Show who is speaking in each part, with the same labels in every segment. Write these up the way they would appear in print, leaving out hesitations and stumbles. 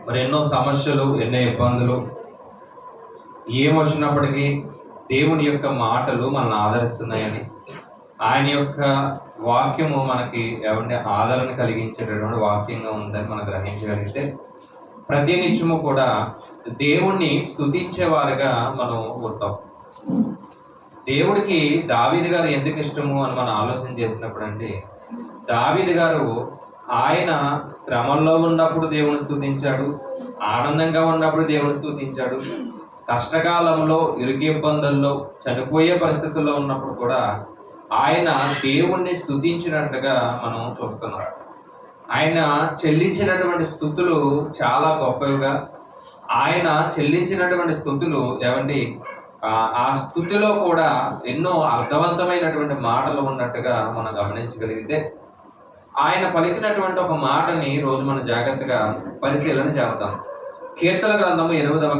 Speaker 1: మరి ఎన్నో సమస్యలు, ఎన్నో ఇబ్బందులు ఏమొచ్చినప్పటికీ దేవుని యొక్క మాటలు మనల్ని ఆదరిస్తున్నాయని, ఆయన యొక్క వాక్యము మనకి ఎవరిని ఆదరణ కలిగించేటటువంటి వాక్యంగా ఉందని మనం గ్రహించగలిగితే ప్రతి నిత్యము కూడా దేవుణ్ణి స్తుతించేవారుగా మనం ఉంటాం. దేవుడికి దావీదు గారు ఎందుకు ఇష్టము అని మనం ఆలోచన చేసినప్పుడు అంటే, దావీదు గారు ఆయన శ్రమల్లో ఉన్నప్పుడు దేవుని స్తుతించాడు, ఆనందంగా ఉన్నప్పుడు దేవుని స్తుతించాడు, కష్టకాలంలో, ఇరుకు ఇబ్బందుల్లో, చనిపోయే పరిస్థితుల్లో ఉన్నప్పుడు కూడా ఆయన దేవుణ్ణి స్తుతించినట్టుగా మనం చూస్తున్నాం. ఆయన చెల్లించినటువంటి స్తుతులు చాలా గొప్పవిగా, ఆయన చెల్లించినటువంటి స్తుతులు ఏమండి, ఆ స్తుతిలో కూడా ఎన్నో అర్థవంతమైనటువంటి మాటలు ఉన్నట్టుగా మనం గమనించగలిగితే, ఆయన పలికినటువంటి ఒక మాటని రోజు మనం జాగ్రత్తగా పరిశీలన చేద్దాం. కీర్తన గ్రంథము 8వ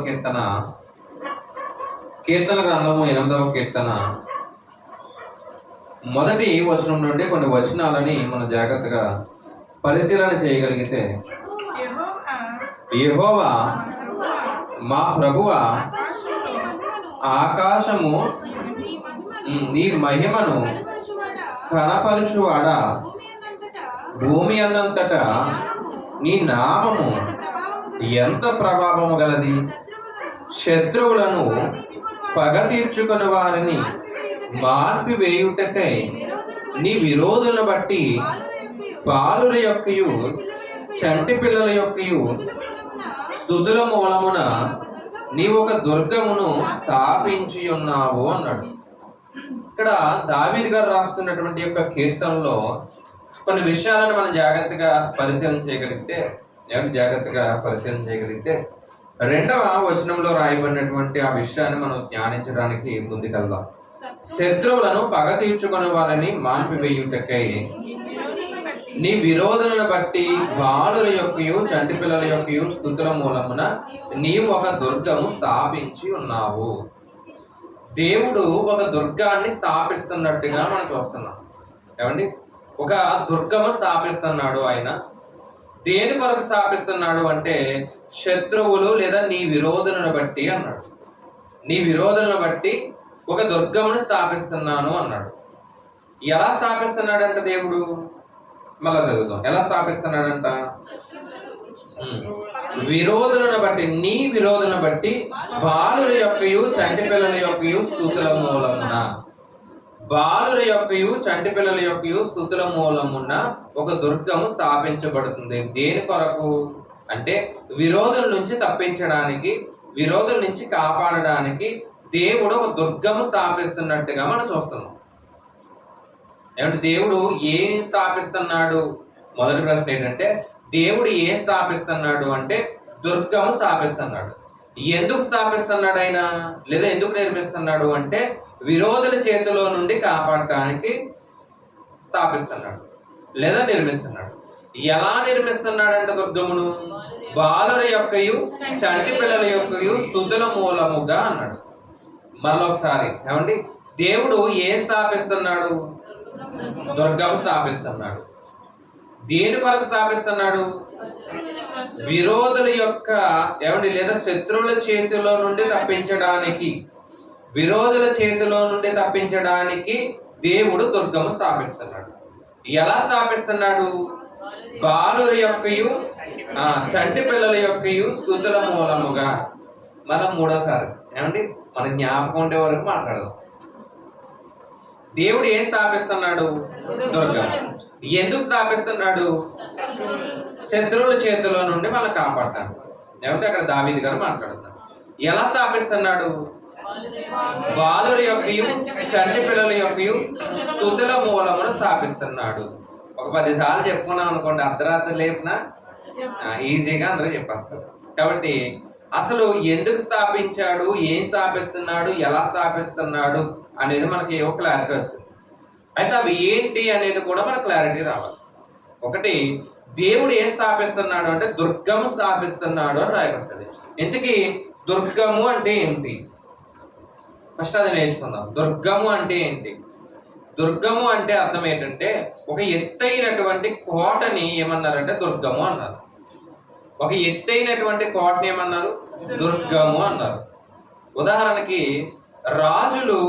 Speaker 1: కీర్తన, మొదటి వచనం నుండి కొన్ని వచనాలని మనం జాగ్రత్తగా పరిశీలన చేయగలిగితే, యెహోవా మా ప్రభువా, ఆకాశము నీ మహిమను కనపరుచువాడా, భూమి అన్నంతటా నీ నామము ఎంత ప్రభావము గలది. శత్రువులను పగ తీర్చుకుని వారిని మార్పివేయుటకై నీ విరోధులను బట్టి బాలుర యొక్కయు చంటి పిల్లల యొక్కయు స్తుతుల మూలమున నీవు ఒక దుర్గమును స్థాపించి ఉన్నావు అన్నాడు. ఇక్కడ దావీదు గారు రాస్తున్నటువంటి యొక్క కీర్తనలో కొన్ని విషయాలను మనం జాగ్రత్తగా పరిశీలన చేయగలిగితే, 2వ వచనంలో రాయబడినటువంటి ఆ విషయాన్ని మనం ధ్యానించడానికి ముందుకెళ్దాం. శత్రువులను పగ తీర్చుకుని వారిని మాన్పివేయుటకై నీ విరోధులను బట్టి బాలుల యొక్కయు చంటి పిల్లల యొక్కయు స్తుతుల మూలమున నీవు ఒక దుర్గము స్థాపించి ఉన్నావు. దేవుడు ఒక దుర్గాన్ని స్థాపిస్తున్నట్టుగా మనం చూస్తున్నాం. ఏమండి, ఒక దుర్గము స్థాపిస్తున్నాడు. ఆయన దేని కొరకు స్థాపిస్తున్నాడు అంటే, శత్రువులు లేదా నీ విరోధులను బట్టి అన్నాడు. నీ విరోధులను బట్టి ఒక దుర్గమును స్థాపిస్తున్నాను అన్నాడు. ఎలా స్థాపిస్తున్నాడంట దేవుడు? మళ్ళా చదువుతాం. ఎలా స్థాపిస్తున్నాడంట? విరోధులను బట్టి, నీ విరోధులను బట్టి బాలుర యొక్కయు చంటి పిల్లల యొక్కయు స్తుతుల మూలమున, బాలుర యొక్కయు చంటి పిల్లల యొక్కయు స్తుతుల మూలమున ఒక దుర్గము స్థాపించబడుతుంది. దేని కొరకు అంటే, విరోధుల నుంచి తప్పించడానికి, విరోధుల నుంచి కాపాడడానికి దేవుడు ఒక దుర్గము స్థాపిస్తున్నట్టుగా మనం చూస్తున్నాం. ఏమంటే దేవుడు ఏం స్థాపిస్తున్నాడు? మొదటి ప్రశ్న ఏంటంటే, దేవుడు ఏం స్థాపిస్తున్నాడు అంటే దుర్గము స్థాపిస్తున్నాడు. ఎందుకు స్థాపిస్తున్నాడు ఆయన, లేదా ఎందుకు నిర్మిస్తున్నాడు అంటే విరోధుల చేతిలో నుండి కాపాడటానికి స్థాపిస్తున్నాడు లేదా నిర్మిస్తున్నాడు. ఎలా నిర్మిస్తున్నాడంట దుర్గమును? బాలుర యొక్కయు చంటి పిల్లల యొక్కయు స్తుతుల మూలముగా అన్నాడు. మరొకసారి ఏమండి, దేవుడు ఏం స్థాపిస్తున్నాడు? దుర్గము స్థాపిస్తున్నాడు. దేని కొరకు స్థాపిస్తున్నాడు? విరోధుల యొక్క ఏమండి లేదా శత్రువుల చేతిలో నుండి తప్పించడానికి, విరోధుల చేతిలో నుండి తప్పించడానికి దేవుడు దుర్గము స్థాపిస్తున్నాడు. ఎలా స్థాపిస్తున్నాడు? బాలుర యొక్కయు చంటి పిల్లల యొక్కయు స్తుతుల మూలముగా. మనం మూడోసారి ఏమండి మన జ్ఞాపకం ఉండే వరకు మాట్లాడదాం. దేవుడు ఏం స్థాపిస్తున్నాడు? దుర్గం. ఎందుకు స్థాపిస్తున్నాడు? శత్రువుల చేతిలో నుండి మనం కాపాడతాడు. ఏమంటే అక్కడ దావీదు గారు మాట్లాడుతారు. ఎలా స్థాపిస్తున్నాడు? బాలుర యొక్కయు చంటి పిల్లల యొక్కయు స్తుతుల మూలమును స్థాపిస్తున్నాడు. ఒక 10 సార్లు చెప్పుకున్నాం అనుకోండి, అర్ధరాత్రి లేపినా ఈజీగా అందరూ చెప్పేస్తారు. కాబట్టి అసలు ఎందుకు స్థాపించాడు, ఏం స్థాపిస్తున్నాడు, ఎలా స్థాపిస్తున్నాడు అనేది మనకి ఏవో క్లారిటీ వచ్చింది. అయితే అవి ఏంటి అనేది కూడా మనకు క్లారిటీ రావాలి. ఒకటి, దేవుడు ఏం స్థాపిస్తున్నాడు అంటే దుర్గము స్థాపిస్తున్నాడు అని రాయబడుతుంది. ఇంతకీ దుర్గము అంటే ఏంటి? ఫస్ట్ అది నేర్చుకుందాం. దుర్గము అంటే ఏంటి? దుర్గము అంటే అర్థం ఏంటంటే, ఒక ఎత్తైనటువంటి కోటని ఏమన్నారంటే దుర్గము అన్నారు. ఒక ఎత్తైనటువంటి కోటని ఏమన్నారు? దుర్గము అన్నారు. ఉదాహరణకి రాజులు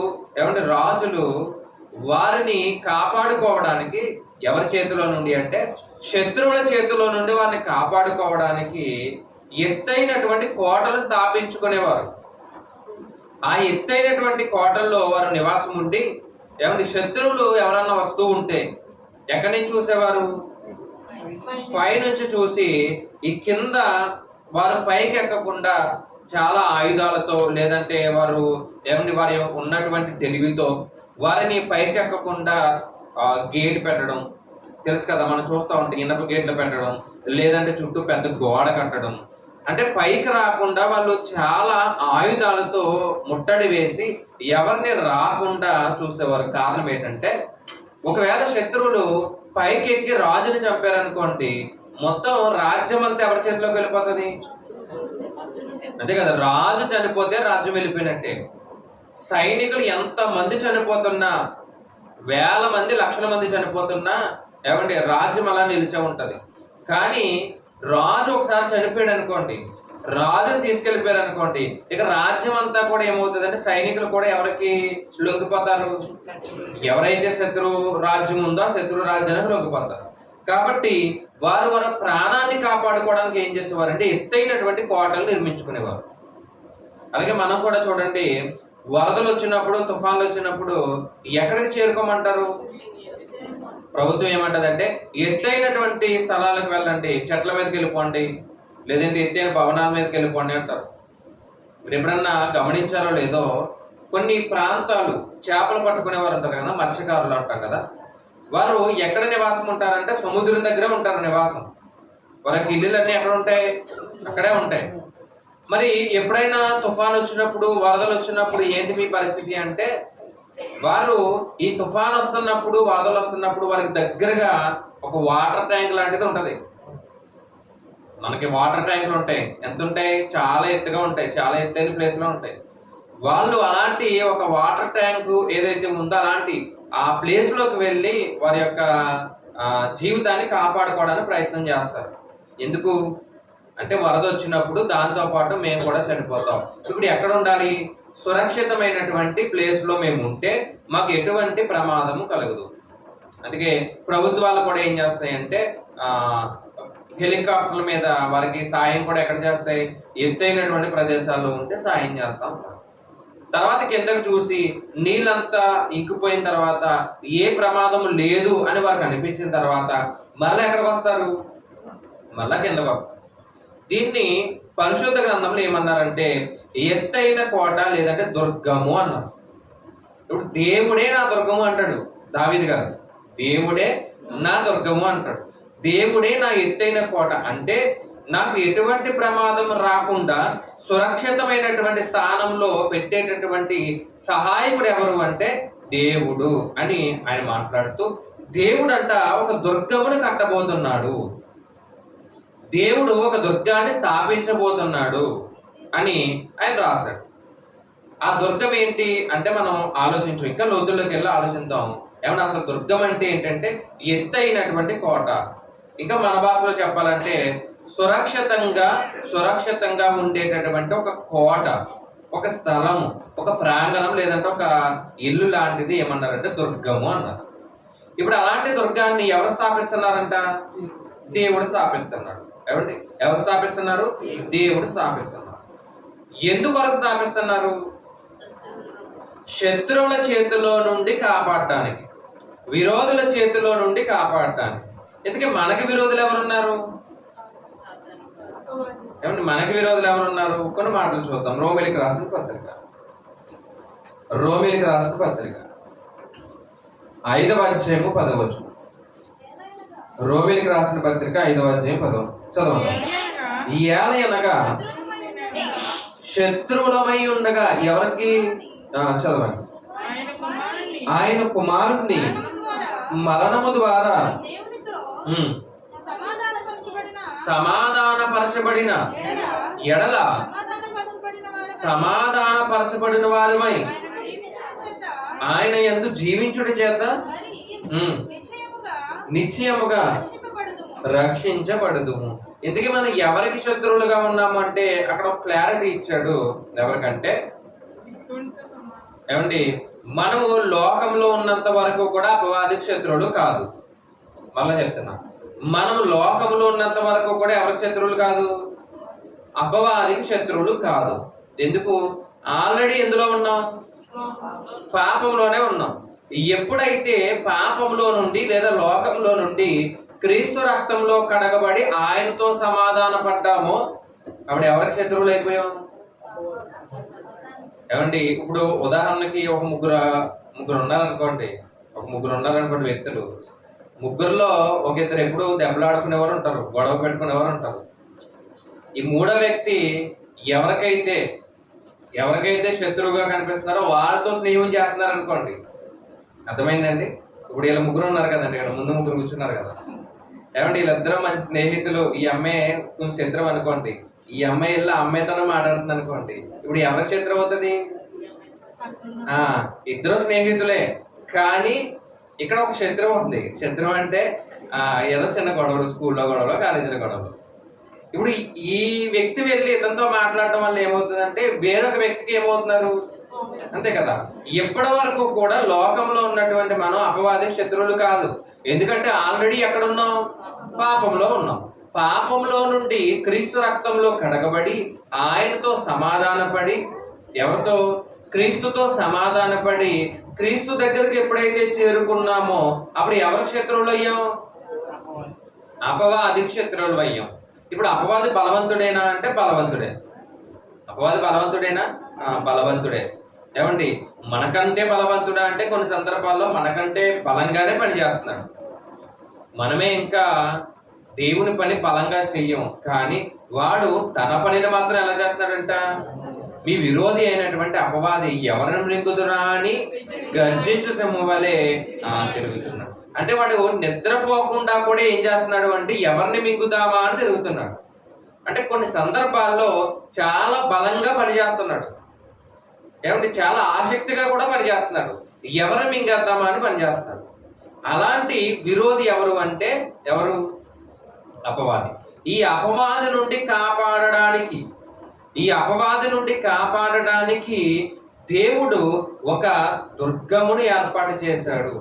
Speaker 1: వారిని కాపాడుకోవడానికి ఎవరి చేతిలో నుండి అంటే శత్రువుల చేతిలో నుండి వారిని కాపాడుకోవడానికి ఎత్తైనటువంటి కోటలు స్థాపించుకునేవారు. ఆ ఎత్తైనటువంటి కోటల్లో వారు నివాసం ఉండి శత్రువులు ఎవరన్నా వస్తూ ఉంటే ఎక్కడి నుంచి చూసేవారు? పైనుంచి చూసి ఈ కింద వారు పైకి ఎక్కకుండా చాలా ఆయుధాలతో లేదంటే వారి ఉన్నటువంటి తెలివితో వారిని పైకి ఎక్కకుండా గేట్ పెట్టడం తెలుసు కదా, మనం చూస్తూ ఉంటాం. ఇనప గేట్లు పెట్టడం, లేదంటే చుట్టూ పెద్ద గోడ కట్టడం. అంటే పైకి రాకుండా వాళ్ళు చాలా ఆయుధాలతో ముట్టడి వేసి ఎవరిని రాకుండా చూసేవారు. కారణం ఏంటంటే ఒకవేళ శత్రువులు పైకి ఎక్కి రాజుని చంపారనుకోండి, మొత్తం రాజ్యం అంతా ఎవరి చేతిలోకి వెళ్ళిపోతుంది? అంతే కదా, రాజు చనిపోతే రాజ్యం వెళ్ళిపోయినట్టే. సైనికులు ఎంత మంది చనిపోతున్నా, వేల మంది లక్షల మంది చనిపోతున్నా రాజ్యం అలా నిలిచే ఉంటది. కానీ రాజు ఒకసారి చనిపోయాడు అనుకోండి, రాజుని తీసుకెళ్ళిపోయారు అనుకోండి, ఇక రాజ్యం అంతా కూడా ఏమవుతుంది అంటే సైనికులు కూడా ఎవరికి లొంగిపోతారు? ఎవరైతే శత్రు రాజ్యం ఉందో శత్రు రాజ్యానికి లొంగిపోతారు. కాబట్టి వారి ప్రాణాన్ని కాపాడుకోవడానికి ఏం చేసేవారంటే ఎత్తైనటువంటి కోటలు నిర్మించుకునేవారు. అలాగే మనం కూడా చూడండి, వరదలు వచ్చినప్పుడు, తుఫాన్లు వచ్చినప్పుడు ఎక్కడికి చేరుకోమంటారు? ప్రభుత్వం ఏమంటదంటే ఎత్తైనటువంటి స్థలాలకు వెళ్ళండి, చెట్ల మీదకి వెళ్ళిపోండి, లేదంటే ఎత్తైన భవనాల మీదకి వెళ్ళిపోండి అంటారు. మీరు ఎప్పుడన్నా గమనించారో లేదో, కొన్ని ప్రాంతాలు చేపలు పట్టుకునేవారు ఉంటారు కదా, మత్స్యకారులు అంటారు కదా, వారు ఎక్కడ నివాసం ఉంటారంటే సముద్రం దగ్గరే ఉంటారు నివాసం. వాళ్ళకి ఇల్లులన్నీ ఎక్కడ ఉంటాయి? అక్కడే ఉంటాయి. మరి ఎప్పుడైనా తుఫాన్ వచ్చినప్పుడు, వరదలు వచ్చినప్పుడు ఏంటి మీ పరిస్థితి అంటే, వారు ఈ తుఫాన్ వస్తున్నప్పుడు, వరదలు వస్తున్నప్పుడు వారికి దగ్గరగా ఒక వాటర్ ట్యాంక్ లాంటిది ఉంటది. మనకి వాటర్ ట్యాంకులు ఉంటాయి. ఎంత ఉంటాయి? చాలా ఎత్తుగా ఉంటాయి, చాలా ఎత్తైన ప్లేస్ లో ఉంటాయి. వాళ్ళు అలాంటి ఒక వాటర్ ట్యాంకు ఏదైతే ఉందో అలాంటి ఆ ప్లేస్ లోకి వెళ్ళి వారి యొక్క జీవితాన్ని కాపాడుకోవడానికి ప్రయత్నం చేస్తారు. ఎందుకు అంటే వరద వచ్చినప్పుడు దాంతో పాటు మేము కూడా చనిపోతాం. ఇప్పుడు ఎక్కడ ఉండాలి? సురక్షితమైనటువంటి ప్లేస్ లో మేము ఉంటే మాకు ఎటువంటి ప్రమాదము కలగదు. అందుకే ప్రభుత్వాలు కూడా ఏం చేస్తాయంటే హెలికాప్టర్ల మీద వారికి సాయం కూడా ఎక్కడ చేస్తాయి? ఎత్తైనటువంటి ప్రదేశాల్లో ఉంటే సాయం చేస్తాం. తర్వాత కిందకు చూసి నీళ్ళంతా ఇంకిపోయిన తర్వాత ఏ ప్రమాదం లేదు అని వారికి అనిపించిన తర్వాత మళ్ళీ ఎక్కడికి వస్తారు? మళ్ళా కిందకు వస్తారు. దీన్ని పరిశుద్ధ గ్రంథంలో ఏమన్నారంటే ఎత్తైన కోట లేదంటే దుర్గము అన్నారు. ఇప్పుడు దేవుడే నా దుర్గము అంటాడు దావీదు గారు. దేవుడే నా దుర్గము అంటాడు. దేవుడే నా ఎత్తైన కోట అంటే నాకు ఎటువంటి ప్రమాదం రాకుండా సురక్షితమైనటువంటి స్థానంలో పెట్టేటటువంటి సహాయకుడు ఎవరు అంటే దేవుడు అని ఆయన మాట్లాడుతూ, దేవుడు అంట ఒక దుర్గమును కట్టబోతున్నాడు, దేవుడు ఒక దుర్గాన్ని స్థాపించబోతున్నాడు అని ఆయన రాశాడు. ఆ దుర్గం ఏంటి అంటే మనం ఆలోచించు, ఇంకా లోతుల్లోకి వెళ్ళి ఆలోచిద్దాం. ఏమన్నా అసలు దుర్గం అంటే ఏంటంటే ఎత్తైనటువంటి కోట. ఇంకా మన భాషలో చెప్పాలంటే సురక్షితంగా ఉండేటటువంటి ఒక కోట, ఒక స్థలము, ఒక ప్రాంగణం లేదంటే ఒక ఇల్లు లాంటిది ఏమన్నారంటే దుర్గము అన్నారు. ఇప్పుడు అలాంటి దుర్గాన్ని ఎవరు స్థాపిస్తున్నారంట? దేవుడు స్థాపిస్తున్నాడు. ఎవరు స్థాపిస్తున్నారు? దేవుడు స్థాపిస్తున్నారు. ఎందుకొరకు స్థాపిస్తున్నారు? శత్రువుల చేతిలో నుండి కాపాడటానికి, విరోధుల చేతిలో నుండి కాపాడటానికి. ఎందుకంటే మనకి విరోధులు ఎవరున్నారు? మనకి విరోధులు ఎవరున్నారు? కొన్ని మాటలు చూద్దాం. రోమిలికి రాసిన పత్రిక 5వ అధ్యాయము 10వ వచనం. రోమిలికి రాసిన పత్రిక 5వ అధ్యాయం 10వ చదవండి. ఏలయనగా శత్రువులమై ఉండగా ఎవరికి చదవండి? ఆయన కుమారుణ్ణి మరణము ద్వారా సమాధానపరచబడిన ఎడల సమాధానపరచబడిన వారిమై ఆయన యందు జీవించుడి చేత నిశ్చయముగా రక్షించబడదుము. ఇంతకీ మనం ఎవరికి శత్రువులుగా ఉన్నాము అంటే అక్కడ ఒక క్లారిటీ ఇచ్చాడు. ఎవరికంటే ఏమండి, మనము లోకంలో ఉన్నంత వరకు కూడా అపవాదికి శత్రువులు కాదు. మళ్ళీ చెప్తున్నా, మనం లోకంలో ఉన్నంత వరకు కూడా ఎవరికి శత్రువులు కాదు? అపవాదికి శత్రువులు కాదు. ఎందుకు? ఆల్రెడీ ఎందులో ఉన్నాం? పాపంలోనే ఉన్నాం. ఎప్పుడైతే పాపంలో నుండి లేదా లోకంలో నుండి క్రీస్తు రక్తంలో కడగబడి ఆయనతో సమాధాన పడ్డామో అప్పుడు ఎవరికి శత్రువులు అయిపోయాం? ఏమండి, ఇప్పుడు ఉదాహరణకి ఒక ముగ్గురు ఉన్నారనుకోండి. వ్యక్తులు. ముగ్గురులో ఒక ఇద్దరు ఎప్పుడు దెబ్బలాడుకునేవారు ఉంటారు, గొడవ పెట్టుకునేవారు ఉంటారు. ఈ మూడో వ్యక్తి ఎవరికైతే శత్రువుగా కనిపిస్తున్నారో వాళ్ళతో స్నేహం చేస్తున్నారు అనుకోండి. అర్థమైందండి? ఇప్పుడు వీళ్ళ ముగ్గురు ఉన్నారు కదండి, ఇక్కడ ముందు ముగ్గురు కూర్చున్నారు కదా. ఏమంటే వీళ్ళిద్దరూ మంచి స్నేహితులు. ఈ అమ్మాయి కొంచెం శత్రువు అనుకోండి. ఈ అమ్మాయి వెళ్ళి అమ్మాయితోనే మాట్లాడుతుంది అనుకోండి. ఇప్పుడు ఎవరికి శత్రువు అవుతుంది? ఇద్దరు స్నేహితులే, కానీ ఇక్కడ ఒక శత్రువు ఉంది. శత్రువు అంటే ఏదో చిన్న గొడవలు, స్కూల్లో గొడవలు, కాలేజీలో గొడవలు. ఇప్పుడు ఈ వ్యక్తి వెళ్ళి ఇతనితో మాట్లాడటం వల్ల ఏమవుతుందంటే వేరొక వ్యక్తికి ఏమవుతున్నారు? అంతే కదా. ఎప్పటి వరకు కూడా లోకంలో ఉన్నటువంటి మనం అపవాది శత్రువులు కాదు. ఎందుకంటే ఆల్రెడీ ఎక్కడున్నాం? పాపంలో ఉన్నాం. పాపంలో నుండి క్రీస్తు రక్తంలో కడగబడి ఆయనతో సమాధానపడి, ఎవరితో? క్రీస్తుతో సమాధానపడి క్రీస్తు దగ్గరికి ఎప్పుడైతే చేరుకున్నామో అప్పుడు ఎవరికి శత్రువులు అయ్యాం? అపవాదికి శత్రువులు అయ్యాం. ఇప్పుడు అపవాది బలవంతుడేనా అంటే బలవంతుడే. అపవాది బలవంతుడేనా? బలవంతుడే. ఏమండి, మనకంటే బలవంతుడా అంటే కొన్ని సందర్భాల్లో మనకంటే బలంగానే పనిచేస్తున్నాడు. మనమే ఇంకా దేవుని పని బలంగా చెయ్యం, కానీ వాడు తన పనిని మాత్రం ఎలా చేస్తున్నాడంట? మీ విరోధి అయినటువంటి అపవాది ఎవరిని మృంగుదురా అని గర్జించు సింహం వలె తిరుగుతున్నాడు. అంటే వాడు నిద్రపోకుండా కూడా ఏం చేస్తున్నాడు అంటే ఎవరిని మింగుదామా అని తిరుగుతున్నాడు. అంటే కొన్ని సందర్భాల్లో చాలా బలంగా పనిచేస్తున్నాడు. ఏమంటే చాలా ఆసక్తిగా కూడా పనిచేస్తున్నాడు. ఎవరిని మింగేద్దామా అని పనిచేస్తున్నాడు. అలాంటి విరోధి ఎవరు అంటే ఎవరు? అపవాది. ఈ అపవాది నుండి కాపాడడానికి దేవుడు ఒక దుర్గమును ఏర్పాటు చేశాడు.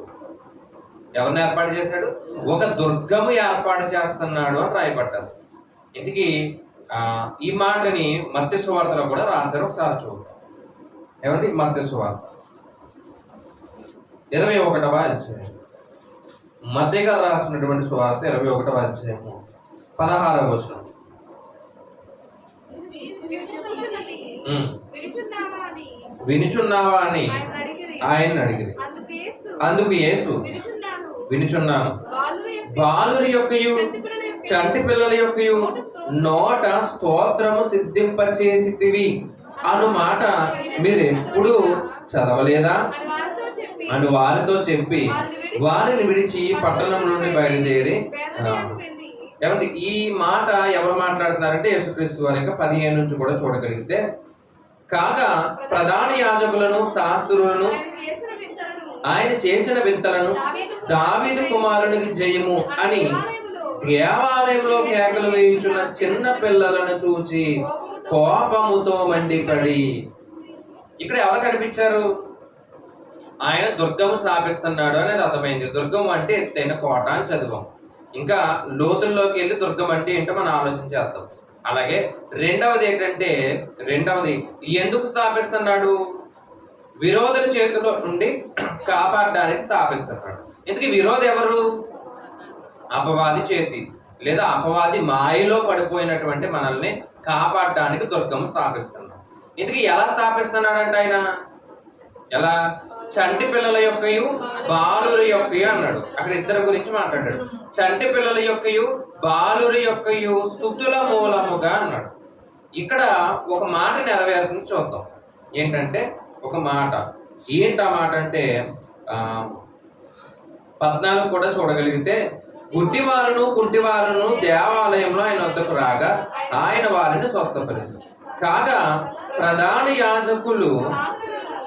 Speaker 1: ఎవరిని ఏర్పాటు చేశాడు? ఒక దుర్గము ఏర్పాటు చేస్తున్నాడు అని రాయబడ్డాడు. ఇందుకే ఈ మాటని మత్తయి సువార్తలో కూడా రాశారు. ఒకసారి చూద్దాం. ఏమండి, మత్తయి సువార్త 21వ అధ్యాయం. మత్తయి గారు రాసినటువంటి సువార్త 21వ అధ్యాయము 16వ వచనం. వినుచున్నావా అని ఆయన అడిగిరి. అందుకు యేసు వినుచున్నాను, బాలురి యొక్కయు చంటి పిల్లల యొక్కయు నోట స్తోత్రము సిద్ధింపచేసితివి అను మాట మీరెప్పుడు చదవలేదా అని వారితో చెప్పి వారిని విడిచి పట్టణం నుండి బయలుదేరి. ఏమండి, ఈ మాట ఎవరు మాట్లాడుతున్నారంటే యేసుక్రీస్తు వారి యొక్క 15 నుంచి కూడా చూడగలిగితే, కాగా ప్రధాన యాజకులను శాస్త్రులను ఆయన చేసిన వింతలను దావీదు కుమారునికి జయము అని దేవాలయంలో కేకలు వేయించున్న చిన్న పిల్లలను చూచి కోపముతో మండిపడి. ఇక్కడ ఎవరు కనిపించారు? ఆయన దుర్గము స్థాపిస్తున్నాడు అనేది అర్థమైంది. దుర్గం అంటే ఎత్తైన కోట అని చదివాం. ఇంకా లోతుల్లోకి వెళ్ళి దుర్గం అంటే ఏంటో మనం ఆలోచించేద్దాం. అలాగే రెండవది ఎందుకు స్థాపిస్తున్నాడు? విరోధుల చేతిలో నుండి కాపాడడానికి స్థాపిస్తున్నాడు. ఇందుకు విరోధి ఎవరు? అపవాది చేతి లేదా అపవాది మాయలో పడిపోయినటువంటి మనల్ని కాపాడడానికి దుర్గం స్థాపిస్తున్నాడు. ఇందుకు ఎలా స్థాపిస్తున్నాడంటే ఆయన ఎలా? చంటి పిల్లల యొక్కయు బాలురి యొక్కయు అన్నాడు. అక్కడ ఇద్దరు గురించి మాట్లాడాడు. చంటి పిల్లల యొక్కయు బాలురి యొక్కయు స్తుతుల మూలముగా అన్నాడు. ఇక్కడ ఒక మాట నెరవేరుతుంది చూద్దాం. ఏంటంటే ఒక మాట. ఏంటి ఆ మాట అంటే 14 కూడా చూడగలిగితే, గుడ్డివారును కుంటివారును దేవాలయంలో ఆయన వద్దకు రాగా ఆయన వారిని స్వస్థపరిచారు. కాగా ప్రధాన యాజకులు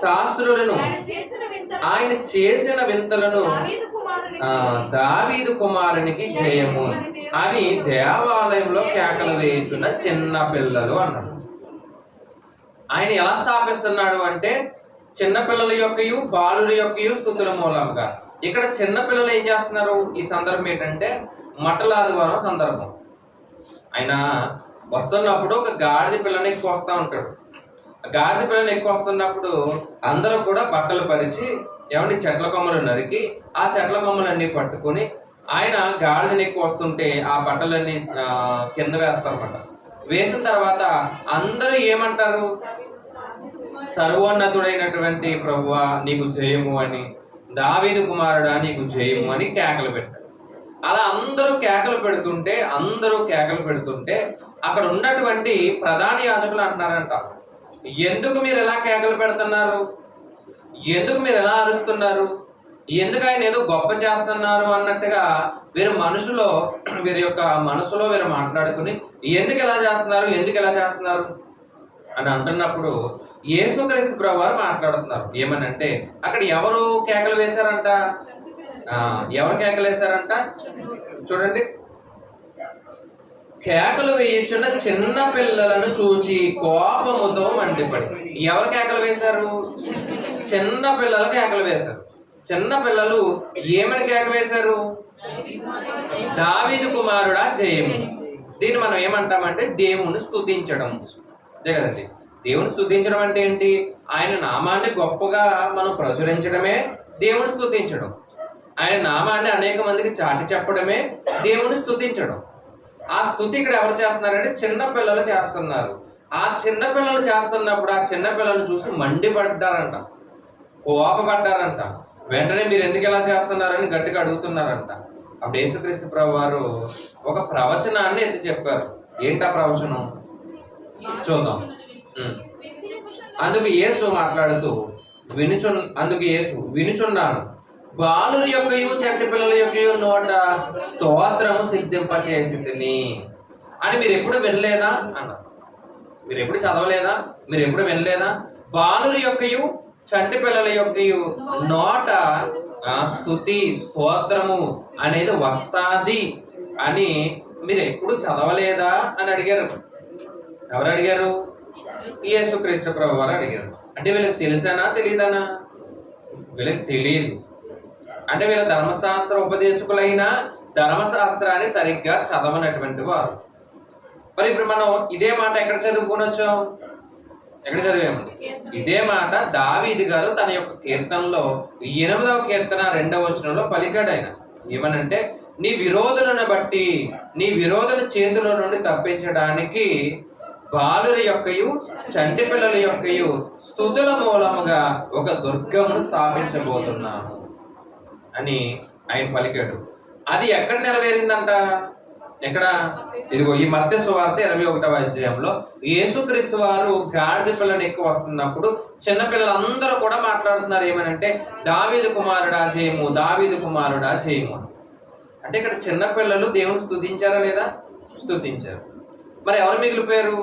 Speaker 1: శాస్త్రులను ఆయన చేసిన వింతలను దావీదు కుమారునికి జయము అని దేవాలయంలో కేకలు వేయుచున్న చిన్న పిల్లలు అన్నాడు. ఆయన ఎలా స్థాపిస్తున్నాడు అంటే చిన్నపిల్లల యొక్కయు బాలుల యొక్కయు స్తుతుల మూలంగా. ఇక్కడ చిన్నపిల్లలు ఏం చేస్తున్నారు? ఈ సందర్భం ఏంటంటే మట్టల ఆదివారం సందర్భం. ఆయన వస్తున్నప్పుడు ఒక గాడిద పిల్లని ఎక్కువ వస్తూ ఉంటాడు. గాడిద పిల్లని ఎక్కువ వస్తున్నప్పుడు అందరూ కూడా బట్టలు పరిచి ఏమంటే చెట్ల కొమ్మలు నరికి ఆ చెట్ల కొమ్మలన్నీ పట్టుకొని ఆయన గాడిదని ఎక్కువ వస్తుంటే ఆ బట్టలన్నీ కింద వేస్తారన్నమాట. వేసిన తర్వాత అందరూ ఏమంటారు? సర్వోన్నతుడైనటువంటి ప్రభువా నీకు జయము అని, దావీదు కుమారుడా నీకు జయము అని కేకలు పెట్టారు. అలా అందరూ కేకలు పెడుతుంటే అక్కడ ఉన్నటువంటి ప్రధాన యాజకులు అంటున్నారంట, ఎందుకు మీరు ఎలా కేకలు పెడుతున్నారు? ఎందుకు మీరు ఎలా అరుస్తున్నారు? ఎందుకు ఆయన ఏదో గొప్ప చేస్తున్నారు అన్నట్టుగా వీరి యొక్క మనసులో వీరు మాట్లాడుకుని ఎందుకు ఎలా చేస్తున్నారు అని అంటున్నప్పుడు యేసుక్రీస్తు ప్రభువారు మాట్లాడుతున్నారు. ఏమనంటే అక్కడ ఎవరు కేకలు వేశారంట? ఎవరు కేకలు వేశారంట? చూడండి, కేకలు వేయించున్న చిన్న పిల్లలను చూచి కోపముతో మండిపడి. ఎవరు కేకలు వేశారు? చిన్న పిల్లలు కేకలు వేశారు. చిన్న పిల్లలు ఏమని కేక వేశారు? దావీదు కుమారుడా జయము. దీన్ని మనం ఏమంటామంటే దేవుని స్తుతించడం. అదే కదండి, దేవుని స్తుతించడం అంటే ఏంటి? ఆయన నామాన్ని గొప్పగా మనం ప్రచురించడమే దేవుని స్తుతించడం. ఆయన నామాన్ని అనేక మందికి చాటి చెప్పడమే దేవుని స్తుతించడం. ఆ స్తుతి ఇక్కడ ఎవరు చేస్తున్నారంటే చిన్న పిల్లలు చేస్తున్నారు. ఆ చిన్న పిల్లలు చేస్తున్నప్పుడు ఆ చిన్న పిల్లలు చూసి మండిపడ్డారంట, కోపపడ్డారంట. వెంటనే మీరు ఎందుకు ఎలా చేస్తున్నారని గట్టిగా అడుగుతున్నారంట. అప్పుడు యేసుక్రీస్తు ప్రభు వారు ఒక ప్రవచనాన్ని ఎత్తి చెప్పారు. ఏంటా ప్రవచనం? చూద్దాం. అందుకు యేసు మాట్లాడుతూ వినుచున్నాను, బాలుల యొక్కయు చంటి పిల్లల యొక్కయు నోట స్తోత్రము సిద్ధింపచేసితిని అని మీరు ఎప్పుడు వినలేదా అన్నారు. మీరు ఎప్పుడు చదవలేదా? మీరు ఎప్పుడు వినలేదా? బాలుల యొక్కయు చంటి పిల్లల యొక్కయు నోట స్తుతి స్తోత్రము అనేది వస్తాది అని మీరు ఎప్పుడు చదవలేదా అని అడిగారు. ఎవరు అడిగారు? యేసుక్రీస్తు ప్రభు వారు అడిగారు. అంటే వీళ్ళకి తెలుసానా తెలియదానా? వీళ్ళకి తెలియదు. అంటే వీళ్ళ ధర్మశాస్త్ర ఉపదేశకులైన ధర్మశాస్త్రాన్ని సరిగ్గా చదవనటువంటి వారు. మరి ఇప్పుడు మనం ఇదే మాట ఎక్కడ చదువుకునొచ్చాం? ఎక్కడ చదివాము? ఇదే మాట దావీదు గారు తన యొక్క కీర్తనలో 8వ కీర్తన 2వ వచనంలో పలికాడు. ఆయన ఏమనంటే, నీ విరోధుల చేతుల నుండి తప్పించడానికి బాలుల యొక్కయు చంటి పిల్లల యొక్కయు స్తుతుల మూలముగా ఒక దుర్గమును స్థాపించబోతున్నాను అని ఆయన పలికాడు. అది ఎక్కడ నెరవేరిందంట? ఎక్కడ? ఇదిగో ఈ మత్తయి సువార్త 21వ అధ్యాయంలో యేసుక్రీస్తు వారు గాడిద పిల్లని ఎక్కువ వస్తున్నప్పుడు చిన్నపిల్లలందరూ కూడా మాట్లాడుతున్నారు. ఏమనంటే, దావీదు కుమారుడా జయము, దావీదు కుమారుడా జయము. అంటే ఇక్కడ చిన్నపిల్లలు దేవుని స్తుతించారా లేదా? స్తుతించారు. మరి ఎవరు మిగిలిపోయారు?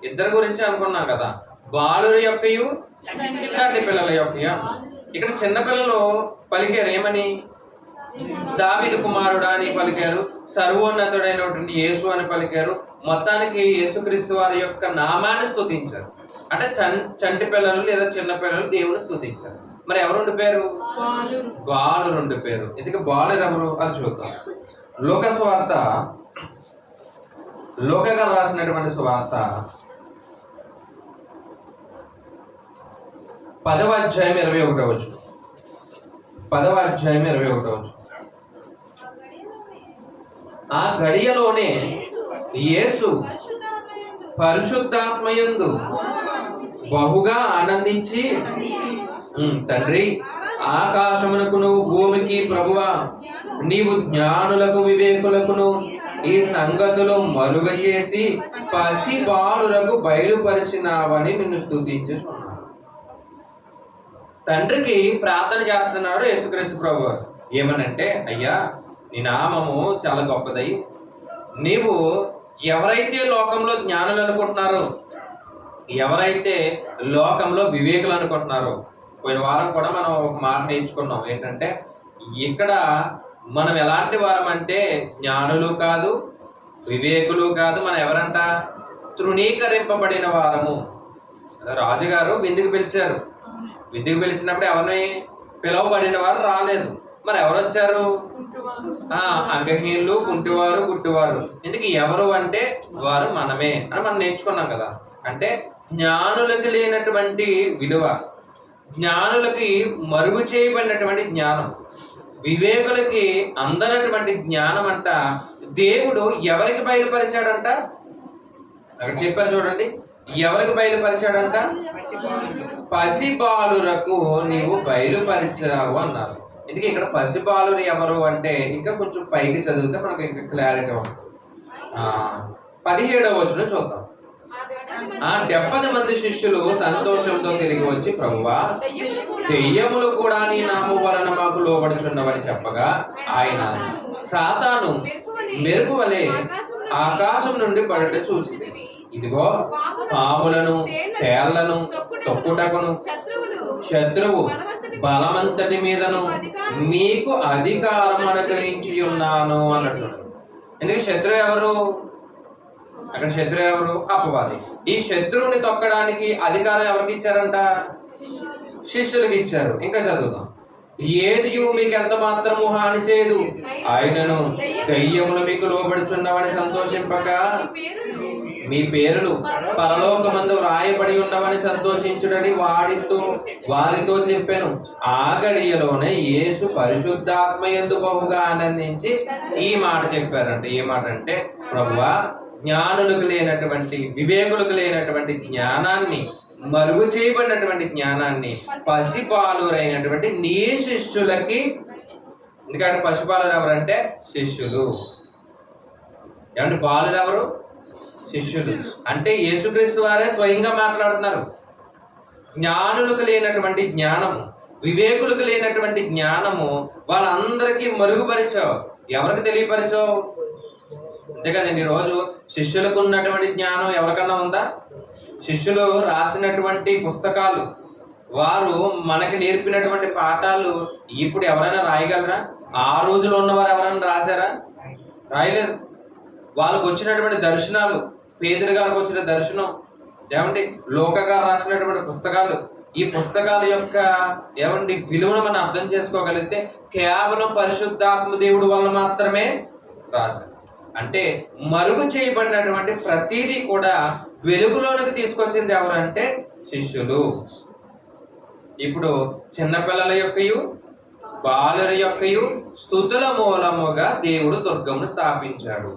Speaker 1: ఇద్దరు గురించి అనుకున్నాం కదా, బాలుల యొక్కయు చంటి పిల్లల యొక్కయు. ఇక్కడ చిన్నపిల్లలు పలికారు ఏమని? దావీదు కుమారుడా అని పలికారు, సర్వోన్నతుడైనటువంటి యేసు అని పలికారు. మొత్తానికి యేసుక్రీస్తు వారి యొక్క నామాన్ని స్తుతించారు. అంటే చంటి పిల్లలు లేదా చిన్న పిల్లలు దేవుని స్తుతించారు. మరి ఎవరు ఉండిపోయారు? బాలురు ఉండిపోయారు. ఎందుకు బాలురు ఎవరు? అది చూద్దాం. లోక గారు రాసినటువంటి సువార్త 10వ అధ్యాయం 21వ వచనం. 10వ అధ్యాయం 21వ వచనం. ఆ గడియలోనే యేసు పరిశుద్ధాత్మయందు బహుగా ఆనందించి, తండ్రి, ఆకాశమునకును భూమికి ప్రభువా, నీవు జ్ఞానులకు వివేకులకును ఈ సంగతులు మరుగ చేసి పసి బాలురకు బయలుపరిచినావని నిన్ను స్తుతించుచున్నాను. తండ్రికి ప్రార్థన చేస్తున్నాడు యేసుక్రీస్తు ప్రభువారు. ఏమనంటే, అయ్యా, నీ నామము చాలా గొప్పదై, నీవు ఎవరైతే లోకంలో జ్ఞానులు అనుకుంటున్నారో, ఎవరైతే లోకంలో వివేకులు అనుకుంటున్నారో, పోయిన వారం కూడా మనం ఒక మాట నేర్చుకున్నాం ఏంటంటే, ఇక్కడ మనం ఎలాంటి వారం అంటే జ్ఞానులు కాదు, వివేకులు కాదు, మనం ఎవరంట తృణీకరింపబడిన వారము. రాజుగారు విందుకు పిలిచారు, విందుకు పిలిచినప్పుడు ఎవరిని పిలువబడిన వారు రాలేదు, మరి ఎవరు వచ్చారు? అంగహీనులు, కుంటివారు, గుట్టివారు. ఎందుకు ఎవరు అంటే వారు మనమే అని మనం నేర్చుకున్నాం కదా. అంటే జ్ఞానులకి లేనటువంటి విలువ, జ్ఞానులకి మరుగు చేయబడినటువంటి జ్ఞానం, వివేకులకి అందనటువంటి జ్ఞానం అంట దేవుడు ఎవరికి బయలుపరిచాడంట? అక్కడ చెప్పారు చూడండి, ఎవరికి బయలుపరిచాడంట? పసిబాలురకు నీవు బయలుపరిచావు అన్నారు. ఎందుకు ఇక్కడ పసిబాలురు ఎవరు అంటే ఇంకా కొంచెం పైకి చదివితే మనకు ఇంకా క్లారిటీ ఉంటుంది. 17వ వచనం చూద్దాం. 70 మంది శిష్యులు సంతోషంతో తిరిగి వచ్చి, ప్రభువా, దెయ్యములు కూడా నీ నామము వలన మాకు లోబడుచున్నవని చెప్పగా ఆయన సాతాను మెరుపు వలె ఆకాశం నుండి పడుట చూసింది. ఇదిగో పాములను, తేళ్లను తొక్కుటకును శత్రువు బలమంతటి మీదను మీకు అధికారం అనుగ్రహించి ఉన్నాను అన్నట్లు. ఎందుకు శత్రువు ఎవరు? అక్కడ శత్రువు ఎవరు? అపవాది. ఈ శత్రువుని తొక్కడానికి అధికారం ఎవరికి ఇచ్చారంట? శిష్యులకి ఇచ్చారు. ఇంకా చదువుదాం. ఏది మీకు ఎంత మాత్రము హాని చేయదు, ఆయనను దయ్యములు మీకు లోబడుచున్నవని సంతోషింపక మీ పేరులు పరలోకమందు వ్రాయబడి ఉన్నవని సంతోషించుడని వారితో చెప్పాను. ఆ గడియలోనే యేసు పరిశుద్ధాత్మయందు బహుగా ఆనందించి ఈ మాట చెప్పారంట. ఏ మాట అంటే, ప్రభువా, జ్ఞానులకు లేనటువంటి, వివేకులకు లేనటువంటి జ్ఞానాన్ని, మరుగు చేయబడినటువంటి జ్ఞానాన్ని పసిపాలురైనటువంటి నీ శిష్యులకి, ఎందుకంటే పసిపాలు ఎవరంటే శిష్యులు, ఏమంటే బాలురు ఎవరు? శిష్యులు. అంటే యేసుక్రీస్తు వారే స్వయంగా మాట్లాడుతున్నారు. జ్ఞానులకు లేనటువంటి జ్ఞానము, వివేకులకు లేనటువంటి జ్ఞానము వాళ్ళందరికీ మరుగుపరిచావు. ఎవరికి తెలియపరిచావు? అంతే కదండి. ఈరోజు శిష్యులకు ఉన్నటువంటి జ్ఞానం ఎవరికన్నా ఉందా? శిష్యులు రాసినటువంటి పుస్తకాలు, వారు మనకి నేర్పినటువంటి పాఠాలు ఇప్పుడు ఎవరైనా రాయగలరా? ఆ రోజులో ఉన్నవారు ఎవరైనా రాశారా? రాయలేదు. వాళ్ళకు వచ్చినటువంటి దర్శనాలు, పేదరు గారికి వచ్చిన దర్శనం, ఏమండి లోక గారు రాసినటువంటి పుస్తకాలు, ఈ పుస్తకాల యొక్క ఏమండి విలువను మనం అర్థం చేసుకోగలిగితే కేవలం పరిశుద్ధాత్మ దేవుడు వల్ల మాత్రమే రాశారు. అంటే మరుగు చేయబడినటువంటి ప్రతిదీ కూడా వెలుగులోనికి తీసుకొచ్చింది ఎవరంటే శిష్యులు. ఇప్పుడు చిన్నపిల్లల యొక్కయు బాలుర యొక్కయు స్తుతుల మూలముగా దేవుడు దుర్గమును స్థాపించాడు.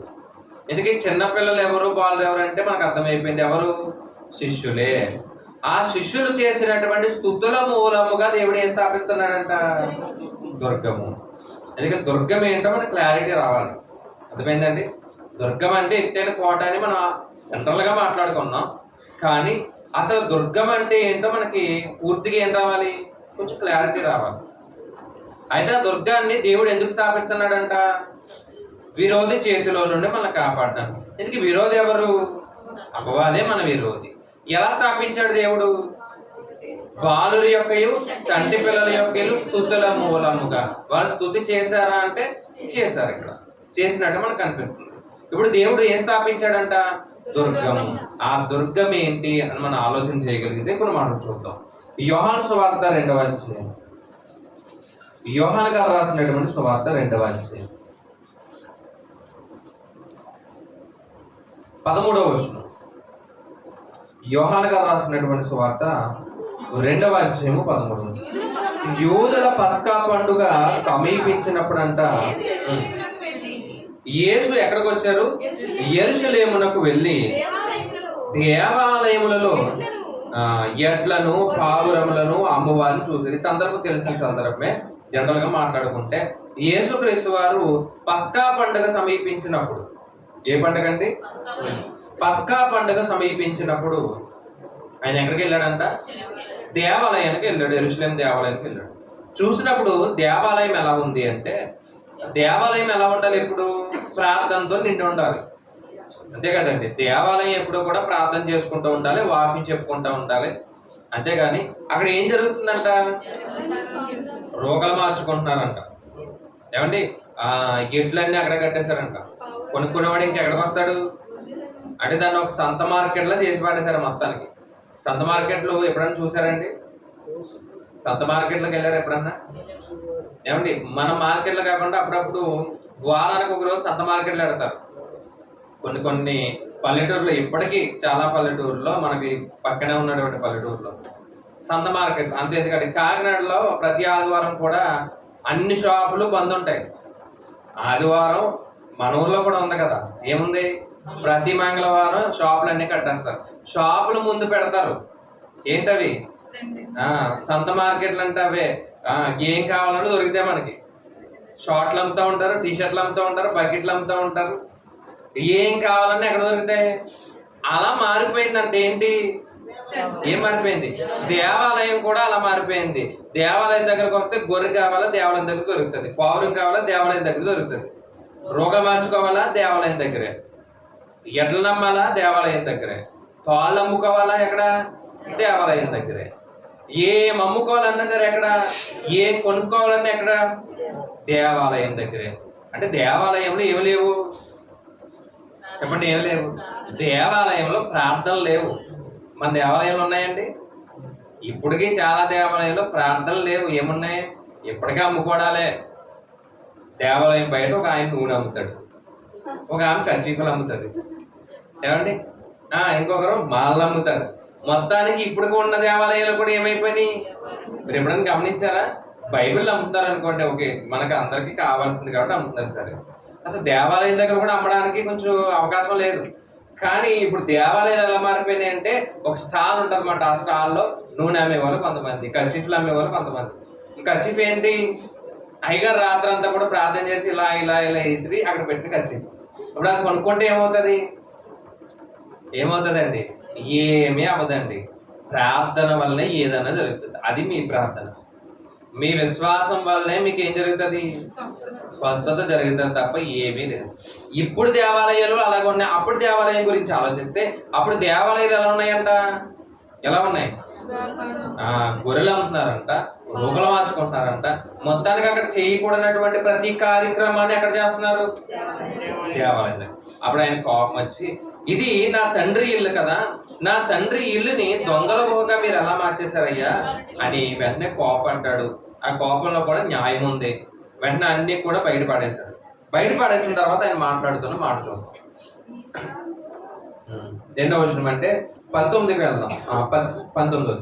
Speaker 1: ఎందుకంటే చిన్నపిల్లలు ఎవరు, బాలురు ఎవరు అంటే మనకు అర్థమైపోయింది, ఎవరు? శిష్యులే. ఆ శిష్యులు చేసినటువంటి స్తుతుల మూలముగా దేవుడు ఏం స్థాపిస్తున్నాడంట? దుర్గము. ఎందుకంటే దుర్గం ఏంటో మనకు క్లారిటీ రావాలి. అర్థమైందండి? దుర్గం అంటే ఎత్తైన కోట అని మనం జనరల్గా మాట్లాడుకున్నాం, కానీ అసలు దుర్గం అంటే ఏంటో మనకి పూర్తిగా ఏం రావాలి? కొంచెం క్లారిటీ రావాలి. అయితే ఆ దుర్గాన్ని దేవుడు ఎందుకు స్థాపిస్తున్నాడంట? విరోధి చేతిలో నుండి మనం కాపాడతాను. ఎందుకు విరోధి ఎవరు? అపవాదే మన విరోధి. ఎలా స్థాపించాడు దేవుడు? బాలురి యొక్కయు చంటి పిల్లల యొక్కయు స్తుతుల మూలముగా. వాళ్ళు స్తుతి చేశారా అంటే చేశారు. ఇక్కడ చేసినట్టు మనకు కనిపిస్తుంది. ఇప్పుడు దేవుడు ఏం స్థాపించాడంట? దుర్గము. ఆ దుర్గం ఏంటి అని మనం ఆలోచన చేయగలిగితే ఇప్పుడు మనం చూద్దాం. యోహాను సువార్త 2వ అధ్యాయం. యోహాను గారు రాసినటువంటి సువార్త 2వ అధ్యాయం 13వ వచనం. యోహాను గారు రాసినటువంటి సువార్త 2వ అధ్యాయము 13. యూదుల పస్కా పండుగ సమీపించినప్పుడంట యేసు ఎక్కడికి వచ్చారు? యెరూషలేమునకు వెళ్ళి దేవాలయములలో ఎడ్లను, పావురములను అమ్మవారిని చూసి, ఈ సందర్భం తెలిసిన సందర్భమే. జనరల్ గా మాట్లాడుకుంటే యేసుక్రీస్తు వారు పస్కా పండుగ సమీపించినప్పుడు, ఏ పండుగ అండి? పస్కా పండుగ సమీపించినప్పుడు ఆయన ఎక్కడికి వెళ్ళాడంట? దేవాలయానికి వెళ్ళాడు. యెరూషలేం దేవాలయానికి వెళ్ళాడు. చూసినప్పుడు దేవాలయం ఎలా ఉంది అంటే, దేవాలయం ఎలా ఉండాలి? ఎప్పుడు ప్రార్థనతో నిండి ఉండాలి. అంతే కదండి. దేవాలయం ఎప్పుడు కూడా ప్రార్థన చేసుకుంటూ ఉండాలి, వాక్యం చెప్పుకుంటూ ఉండాలి. అంతేగాని అక్కడ ఏం జరుగుతుందంట? రోగలు మార్చుకుంటున్నారంట. ఏమండి ఎడ్లన్నీ అక్కడ కట్టేశారంట. కొనుక్కునేవాడు ఇంకెక్కడికి వస్తాడు? అంటే దాన్ని ఒక సంత మార్కెట్లో చేసి పడేశారు మొత్తానికి. సంత మార్కెట్లు ఎప్పుడైనా చూసారండి? సంత మార్కెట్లోకి వెళ్ళారు ఎప్పుడన్నా? ఏమండి మన మార్కెట్లో కాకుండా అప్పుడప్పుడు వారానికి ఒక రోజు సంత మార్కెట్లు పెడతారు. కొన్ని పల్లెటూరులో, ఇప్పటికీ చాలా పల్లెటూరులో, మనకి పక్కనే ఉన్నటువంటి పల్లెటూరులో సంత మార్కెట్ అంతే. ఎందుకంటే కాకినాడలో ప్రతి ఆదివారం కూడా అన్ని షాపులు బంద్ ఉంటాయి. ఆదివారం మన ఊర్లో కూడా ఉంది కదా, ఏముంది? ప్రతి మంగళవారం షాపులు అన్ని కట్టేస్తారు. షాపులు ముందు పెడతారు. ఏంటవి? సంత మార్కెట్లు అంటే అవే. ఏం కావాలన్నా దొరికితే మనకి షార్ట్లు అమ్ముతూ ఉంటారు, టీషర్ట్లు అమ్ముతూ ఉంటారు, బకెట్లు అమ్ముతూ ఉంటారు. ఏం కావాలన్నా ఎక్కడ దొరుకుతాయి. అలా మారిపోయిందంటే ఏంటి? ఏం మారిపోయింది? దేవాలయం కూడా అలా మారిపోయింది. దేవాలయం దగ్గరకు వస్తే గొర్రె కావాలా, దేవాలయం దగ్గర దొరుకుతుంది. పౌరం కావాలా, దేవాలయం దగ్గర దొరుకుతుంది. రోగం మార్చుకోవాలా, దేవాలయం దగ్గరే. ఎడ్లు నమ్మాలా, దేవాలయం దగ్గరే. తాళ్ళు అమ్ముకోవాలా, ఎక్కడ? దేవాలయం దగ్గరే. ఏం అమ్ముకోవాలన్నా సరే ఎక్కడ? ఏం కొనుక్కోవాలన్నా ఎక్కడ? దేవాలయం దగ్గరే. అంటే దేవాలయంలో ఏమి లేవు చెప్పండి? ఏమి లేవు. దేవాలయంలో ప్రార్థనలు లేవు. మన దేవాలయంలో ఉన్నాయండి? ఇప్పటికీ చాలా దేవాలయంలో ప్రార్థనలు లేవు. ఏమున్నాయి? ఇప్పటికే అమ్ముకోవడాలే. దేవాలయం బయట ఒక ఆయన నూనె అమ్ముతాడు, ఒక ఆమె కర్చీఫ్లు అమ్ముతుంది. ఏమండి ఇంకొకరు మాలలు అమ్ముతారు. మొత్తానికి ఇప్పటికి ఉన్న దేవాలయాలు కూడా ఏమైపోయినాయి? మీరు ఎప్పుడైనా గమనించారా? బైబిల్ అమ్ముతారు అనుకోండి, ఓకే, మనకు అందరికీ కావాల్సింది కాబట్టి అమ్ముతారు, సరే. అసలు దేవాలయం దగ్గర కూడా అమ్మడానికి కొంచెం అవకాశం లేదు. కానీ ఇప్పుడు దేవాలయాలు ఎలా మారిపోయినాయి అంటే, ఒక స్టాల్ ఉంటుంది అన్నమాట. ఆ స్టాల్లో నూనె అమ్మేవాళ్ళు కొంతమంది, కర్చీఫ్లు అమ్మేవాళ్ళు కొంతమంది. ఈ కర్చీఫ్ ఏంటి? అయ్యగారు రాత్రి అంతా కూడా ప్రార్థన చేసి ఇలా ఇలా ఇలా వేసి అక్కడ పెట్టిన కర్చీఫ్. ఇప్పుడు అది కొనుక్కుంటే ఏమవుతుందండి? ఏమీ అవ్వదండి. ప్రార్థన వల్లనే ఏదైనా జరుగుతుంది. అది మీ ప్రార్థన, మీ విశ్వాసం వల్లనే మీకు ఏం జరుగుతుంది? స్వస్థత జరుగుతుంది తప్ప ఏమీ లేదు. ఇప్పుడు దేవాలయాలు అలాగ ఉన్నాయి. అప్పుడు దేవాలయం గురించి ఆలోచిస్తే అప్పుడు దేవాలయాలు ఎలా ఉన్నాయంట? ఎలా ఉన్నాయి? గొర్రెలు అమ్ముతున్నారంట, రోగులు మార్చుకుంటున్నారంట. మొత్తానికి అక్కడ చేయకూడనటువంటి ప్రతి కార్యక్రమాన్ని ఎక్కడ చేస్తున్నారు? దేవాలయం. అప్పుడు ఆయన కోపం వచ్చి, ఇది నా తండ్రి ఇల్లు కదా, నా తండ్రి ఇల్లుని దొంగల గుహగా మీరు ఎలా మార్చేశారయ్యా అని వెంటనే కోపడ్డాడు. ఆ కోపంలో కూడా న్యాయం ఉంది. వెంటనే అన్ని కూడా బయటపడేశాడు. బయటపడేసిన తర్వాత ఆయన మాట్లాడుతున్న మాట చూద్దాం. ఎన్నో వచనం అంటే 19కి వెళ్దాం. 19.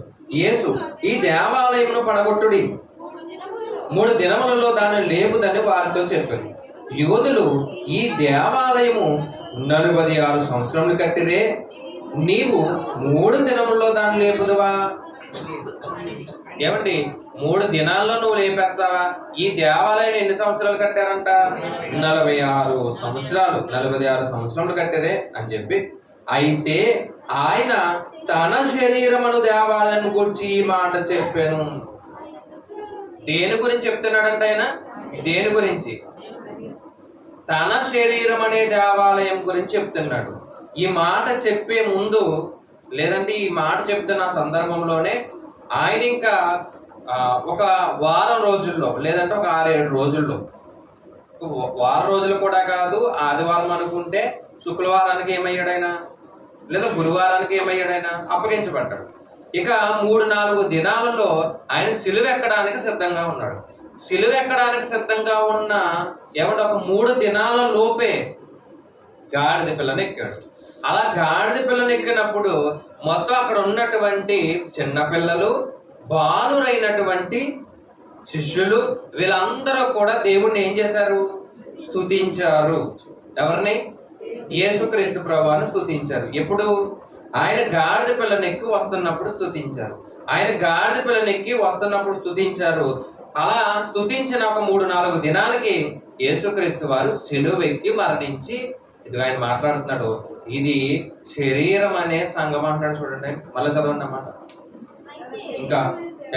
Speaker 1: యేసు, ఈ దేవాలయమును పడగొట్టుడి, 3 దినములలో దాన్ని లేపుదని వారితో చెప్పారు. యూదులు ఈ దేవాలయము 46 సంవత్సరములు కట్టిరే, నీవు 3 దినముల్లో దాన్ని లేపుదువా? ఏమండి 3 దినాల్లో నువ్వు లేపేస్తావా? ఈ దేవాలయాన్ని ఎన్ని సంవత్సరాలు కట్టారంట? 46 సంవత్సరాలు. 46 సంవత్సరములు కట్టారే అని చెప్పి, అయితే ఆయన తన శరీరమును దేవాలయం గురించి ఈ మాట చెప్పాను. దేని గురించి చెప్తున్నాడంట ఆయన? దేని గురించి? తన శరీరం అనే దేవాలయం గురించి చెప్తున్నాడు. ఈ మాట చెప్పే ముందు, లేదంటే ఈ మాట చెప్తున్న సందర్భంలోనే ఆయన ఇంకా ఒక వారం రోజుల్లో, లేదంటే ఒక 6-7 రోజుల్లో, వారం రోజులు కూడా కాదు, ఆదివారం అనుకుంటే శుక్రవారానికి ఏమయ్యాడైనా, లేదా గురువారానికి ఏమయ్యాడైనా అప్పగించబడ్డాడు. ఇక 3-4 దినాలలో ఆయన సిలువ ఎక్కడానికి సిద్ధంగా ఉన్నాడు. సిలువ ఎక్కడానికి సిద్ధంగా ఉన్న ఏమంటే ఒక 3 దినాల లోపే గాడిద పిల్లని ఎక్కాడు. అలా గాడిద పిల్లని ఎక్కినప్పుడు మొత్తం అక్కడ ఉన్నటువంటి చిన్నపిల్లలు, బాలురైనటువంటి శిష్యులు, వీళ్ళందరూ కూడా దేవుణ్ణి ఏం చేశారు? స్తుతించారు. ఎవరిని? యేసుక్రీస్తు ప్రభువును స్తుతించారు. ఎప్పుడు? ఆయన గాడిద పిల్లనెక్కి వస్తున్నప్పుడు స్తుతించారు. ఆయన గాడిద పిల్లనెక్కి వస్తున్నప్పుడు స్తుతించారు. అలా స్తుతించిన ఒక 3-4 దినాలకి యేసుక్రీస్తు వారు సిలువెక్కి మరణించి, ఇది ఆయన మాట్లాడుతున్నాడు, ఇది శరీరం అనే సంఘం అంటాడు. చూడండి, మళ్ళీ చదవండి అన్నమాట. ఇంకా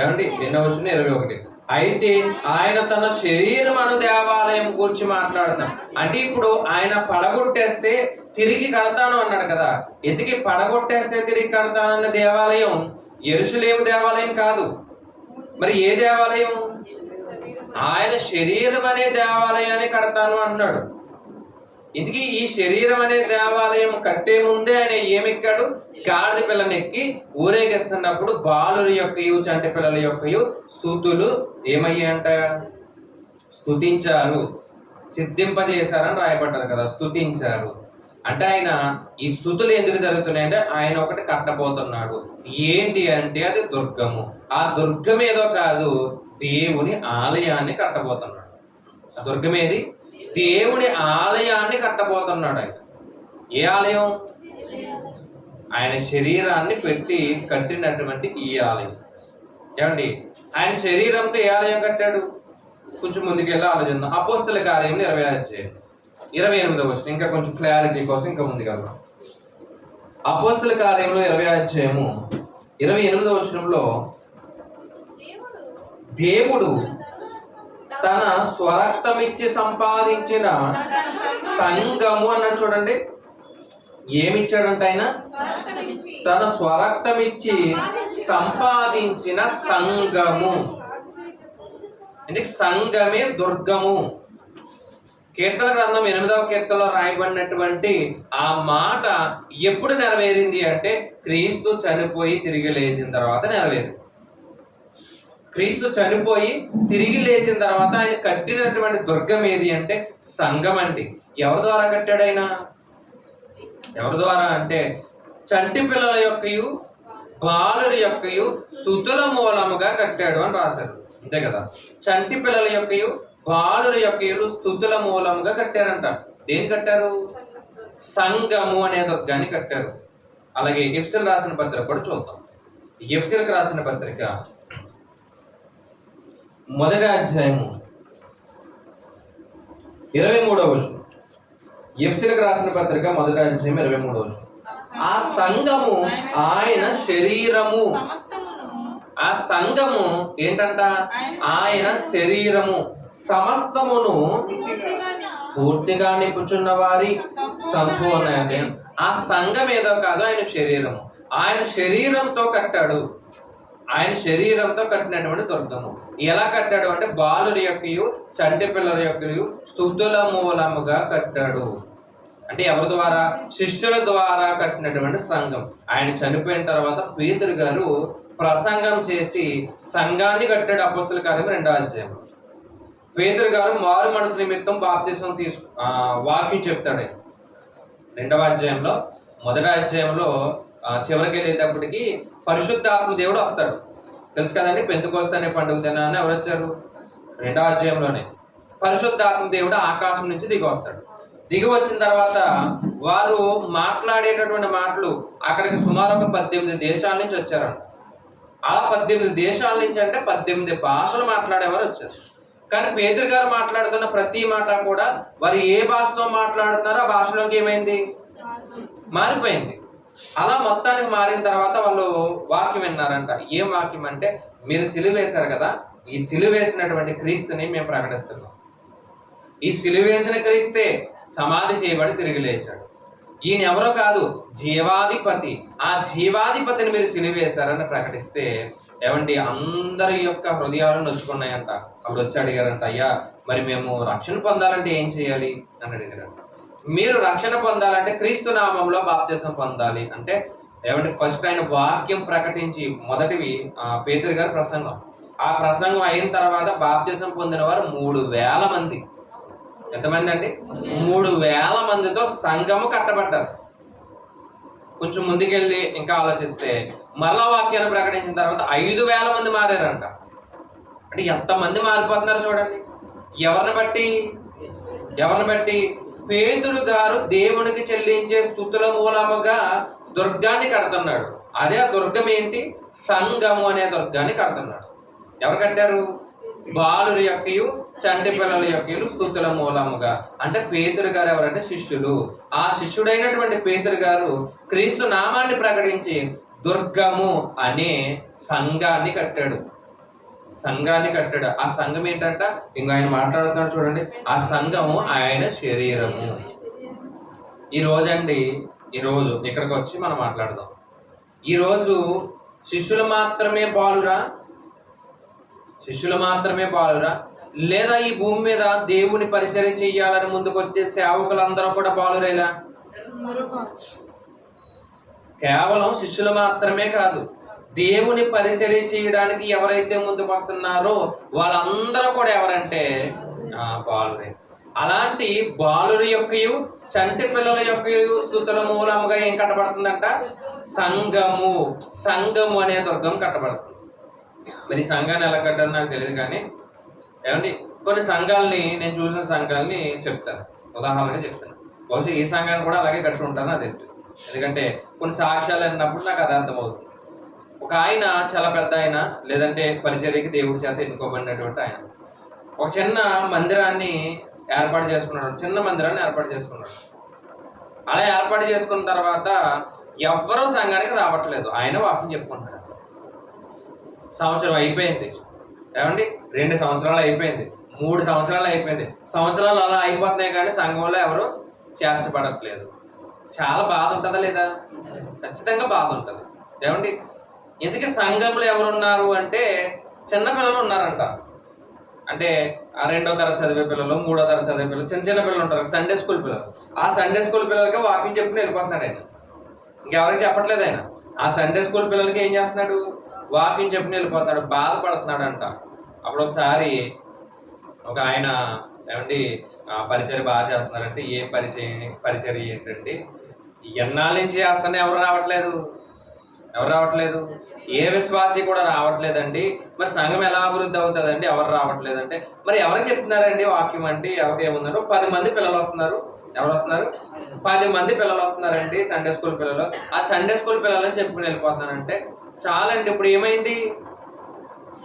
Speaker 1: ఏమండి నిన్న వచ్చిన 21. అయితే ఆయన తన శరీరం అను దేవాలయం గురించి మాట్లాడుతున్నాం. అంటే ఇప్పుడు ఆయన పడగొట్టేస్తే తిరిగి కడతాను అన్నాడు కదా. ఎందుకు పడగొట్టేస్తే తిరిగి కడతానన్న దేవాలయం యెరూషలేము దేవాలయం కాదు. మరి ఏ దేవాలయం? ఆయన శరీరం అనే దేవాలయాన్ని కడతాను అంటున్నాడు. ఇందుకీ ఈ శరీరం అనే దేవాలయం కట్టే ముందే ఆయన ఏమెక్కాడు? గాడిద పిల్లని ఎక్కి ఊరేగిస్తున్నప్పుడు బాలురి యొక్కయు చంటి పిల్లల యొక్కయు స్తుతులు ఏమయ్యాయంట? స్తుతించారు, సిద్ధింపజేశారని రాయబడ్డారు కదా. స్తుతించారు అంటే ఆయన ఈ స్తుతులు ఎందుకు జరుగుతున్నాయంటే ఆయన ఒకటి కట్టబోతున్నాడు. ఏంటి అంటే అది దుర్గము. ఆ దుర్గం ఏదో కాదు, దేవుని ఆలయాన్ని కట్టబోతున్నాడు. ఆ దుర్గం ఏది? దేవుని ఆలయాన్ని కట్టబోతున్నాడు ఆయన. ఏ ఆలయం? ఆయన శరీరాన్ని పెట్టి కట్టినటువంటి ఈ ఆలయం. ఏమండి, ఆయన శరీరంతో ఏ ఆలయం కట్టాడు? కొంచెం ముందుకెళ్ళి ఆలోచిద్దాం. అపోస్తల కార్యములు 28వ వచనం, ఇంకా కొంచెం క్లారిటీ కోసం ఇంకా ముందుకెళ్దాం. అపోస్తల కార్యములు 28వ వచనంలో దేవుడు తన స్వరక్తమిచ్చి సంపాదించిన సంఘము అన్నాడు. చూడండి, ఏమిచ్చాడంట ఆయన? తన స్వరక్తమిచ్చి సంపాదించిన సంఘము. ఇది సంఘమే దుర్గము. కీర్తన గ్రంథం 8వ కీర్తనలో రాయబడినటువంటి ఆ మాట ఎప్పుడు నెరవేరింది అంటే క్రీస్తు చనిపోయి తిరిగి లేచిన తర్వాత నెరవేరింది. క్రీస్తు చనిపోయి తిరిగి లేచిన తర్వాత ఆయన కట్టినటువంటి దుర్గం ఏది అంటే సంఘం అండి. ఎవరి ద్వారా కట్టాడు ఆయన? ఎవరి ద్వారా అంటే చంటి పిల్లల యొక్కయు బాలురి యొక్కయు స్తుతుల మూలముగా కట్టాడు అని రాశారు. అంతే కదా. చంటి పిల్లల యొక్కయు బాలురి యొక్కయు స్తుతుల మూలముగా కట్టారంట. దేని కట్టారు? సంఘము అనే దుర్గాన్ని కట్టారు. అలాగే ఎఫెసీయులకు రాసిన పత్రిక కూడా చూద్దాం. ఎఫెసీయులకు రాసిన పత్రిక 1వ అధ్యాయము 23వ వచనం. ఎఫెసీయులకు రాసిన పత్రిక 1వ అధ్యాయం 23వ వచనం. ఆ సంఘము ఆయన శరీరము. ఆ సంఘము ఏంటంట? ఆయన శరీరము. సమస్తమును పూర్తిగా నిపుచున్న వారి సంపూర్ణ. ఆ సంఘం ఏదో కాదు, ఆయన శరీరము. ఆయన శరీరంతో కట్టాడు. ఆయన శరీరంతో కట్టినటువంటి దుర్గము. ఎలా కట్టాడు అంటే బాలురి యొక్కయు చంటి పిల్లల యొక్కయు స్తుతుల మూలముగా కట్టాడు. అంటే ఎవరి ద్వారా? శిష్యుల ద్వారా కట్టినటువంటి సంఘం. ఆయన చనిపోయిన తర్వాత పేతురు గారు ప్రసంగం చేసి సంఘాన్ని కట్టాడు. అపోస్తల కార్యము 2వ అధ్యాయం. పేతురు గారు మారు మనసు నిమిత్తం బాప్తిసం వాక్యం చెప్తాడు. 2వ అధ్యాయంలో 1వ అధ్యాయంలో చివరికి వెళ్ళేటప్పటికి పరిశుద్ధాత్మ దేవుడు వస్తాడు. తెలుసు కదండి, పెంతెకోస్తు అనే పండుగ దినాన్ని ఎవరు వచ్చారు? 2వ అధ్యాయంలోనే పరిశుద్ధాత్మ దేవుడు ఆకాశం నుంచి దిగి వస్తాడు. దిగి వచ్చిన తర్వాత వారు మాట్లాడేటటువంటి మాటలు అక్కడికి సుమారు ఒక 18 దేశాల నుంచి వచ్చారంట. అలా 18 దేశాల నుంచి అంటే 18 భాషలు మాట్లాడేవారు వచ్చారు. కానీ పేతురు గారు మాట్లాడుతున్న ప్రతి మాట కూడా వారు ఏ భాషతో మాట్లాడుతున్నారో ఆ భాషలోకి ఏమైంది? మారిపోయింది. అలా మొత్తానికి మారిన తర్వాత వాళ్ళు వాక్యం విన్నారంట. ఏం వాక్యం అంటే, మీరు సిలువ వేశారు కదా, ఈ సిలువ వేసినటువంటి క్రీస్తుని మేము ప్రకటిస్తున్నాం. ఈ సిలువ వేసిన క్రీస్తే సమాధి చేయబడి తిరిగి లేచాడు. ఈయన ఎవరో కాదు, జీవాధిపతి. ఆ జీవాధిపతిని మీరు సిలువ వేశారని ప్రకటిస్తే ఏమండి అందరి యొక్క హృదయాలను నొచ్చుకున్నాయంట. అప్పుడు వచ్చి అడిగారంట, అయ్యా మరి మేము రక్షణ పొందాలంటే ఏం చేయాలి అని అడిగారంట. మీరు రక్షణ పొందాలంటే క్రీస్తు నామంలో బాప్తిసం పొందాలి అంటే ఏమంటే ఫస్ట్ ఆయన వాక్యం ప్రకటించి మొదటివి పేతురు గారి ప్రసంగం. ఆ ప్రసంగం అయిన తర్వాత బాప్తిసం పొందిన వారు 3,000 మంది. ఎంతమంది అండి? 3,000 మందితో సంఘము కట్టబడ్డారు. కొంచెం ముందుకెళ్ళి ఇంకా ఆలోచిస్తే మరలా వాక్యాన్ని ప్రకటించిన తర్వాత 5,000 మంది మారారంట. అంటే ఎంతమంది మారిపోతున్నారు చూడండి. ఎవరిని బట్టి? పేతురు గారు దేవునికి చెల్లించే స్తుతుల మూలముగా దుర్గాన్ని కడుతున్నాడు. అదే ఆ దుర్గం ఏంటి? సంఘము అనే దుర్గాన్ని కడుతున్నాడు. ఎవరు కట్టారు? బాలురి యొక్కయు చంటి పిల్లల యొక్కయు స్తుతుల మూలముగా. అంటే పేతురు గారు ఎవరంటే శిష్యులు. ఆ శిష్యుడైనటువంటి పేతురు గారు క్రీస్తు నామాన్ని ప్రకటించి దుర్గము అనే సంఘాన్ని కట్టాడు. ఆ సంఘం ఏంటంట? ఇంకా ఆయన మాట్లాడుతున్నాడు చూడండి. ఆ సంఘము ఆయన శరీరము. ఈరోజు ఇక్కడికి వచ్చి మనం మాట్లాడదాం. ఈరోజు శిష్యులు మాత్రమే బాలురా? శిష్యులు మాత్రమే బాలురా? లేదా ఈ భూమి మీద దేవుని పరిచర్య చెయ్యాలని ముందుకు వచ్చే సేవకులందరూ కూడా బాలురేలా? కేవలం శిష్యులు మాత్రమే కాదు, దేవుని పరిచర్య చేయడానికి ఎవరైతే ముందుకు వస్తున్నారో వాళ్ళందరూ కూడా ఎవరంటే బాలురే. అలాంటి బాలురి యొక్కయు చంటి పిల్లల యొక్కయు స్తుతుల మూలముగా ఏం కట్టబడుతుందంట? సంఘము. సంఘము అనే దుర్గం కట్టబడుతుంది. మరి సంఘాన్ని ఎలా కట్టాలో నాకు తెలియదు, కానీ ఏమండి కొన్ని సంఘాలని, నేను చూసిన సంఘాలని చెప్తాను, ఉదాహరణగా చెప్తాను. బహుశా ఈ సంఘాన్ని కూడా అలాగే కట్టుకుంటాను నాకు తెలుసు, ఎందుకంటే కొన్ని సాక్ష్యాలు అన్నప్పుడు నాకు అది అర్థమవుతుంది. ఒక ఆయన, చాలా పెద్ద ఆయన, లేదంటే పరిచర్యకి దేవుడి చేత ఎన్నుకోబడినటువంటి ఆయన ఒక చిన్న మందిరాన్ని ఏర్పాటు చేసుకున్నాడు. చిన్న మందిరాన్ని ఏర్పాటు చేసుకున్నాడు. అలా ఏర్పాటు చేసుకున్న తర్వాత ఎవ్వరూ సంఘానికి రావట్లేదు. ఆయన వాక్యం చెప్పుకుంటున్నాడు. సంవత్సరం అయిపోయింది, ఏమండి 2 సంవత్సరాలు అయిపోయింది, 3 సంవత్సరాలు అయిపోయింది. సంవత్సరాలు అలా అయిపోతున్నాయి కానీ సంఘంలో ఎవరు చేర్చబడట్లేదు. చాలా బాధ ఉంటుందా లేదా? ఖచ్చితంగా బాధ ఉంటుంది. ఏమండి ఎందుకు సంఘంలో ఎవరున్నారు అంటే చిన్నపిల్లలు ఉన్నారంట. అంటే 2వ తరగతి చదివే పిల్లలు, 3వ తరగతి చదివే పిల్లలు, చిన్న చిన్న పిల్లలు ఉంటారు, సండే స్కూల్ పిల్లలు. ఆ సండే స్కూల్ పిల్లలకి వాకింగ్ చెప్పుకుని వెళ్ళిపోతున్నాడు ఆయన. ఇంకెవరికి చెప్పట్లేదు ఆయన. ఆ సండే స్కూల్ పిల్లలకి ఏం చేస్తున్నాడు? వాకింగ్ చెప్పుకుని వెళ్ళిపోతాడు, బాధపడుతున్నాడు అంట. అప్పుడు ఒకసారి ఒక ఆయన, ఏమండి పరిచర్య బాగా చేస్తున్నారంటే, ఏ పరిచర్య ఏంటండి, ఎన్నాళ్ళ నుంచి చేస్తానే ఎవరు రావట్లేదు, ఏ విశ్వాసి కూడా రావట్లేదండి. మరి సంఘం ఎలా అభివృద్ధి అవుతుందండి, ఎవరు రావట్లేదంటే, మరి ఎవరికి చెప్తున్నారండి వాక్యం అంటే? ఎవరికి ఏమున్నారు? 10 మంది పిల్లలు వస్తున్నారు. ఎవరు వస్తున్నారు? 10 మంది పిల్లలు వస్తున్నారండి, సండే స్కూల్ పిల్లలు. ఆ సండే స్కూల్ పిల్లలని చెప్పుకుని వెళ్ళిపోతున్నానంటే చాలండి. ఇప్పుడు ఏమైంది?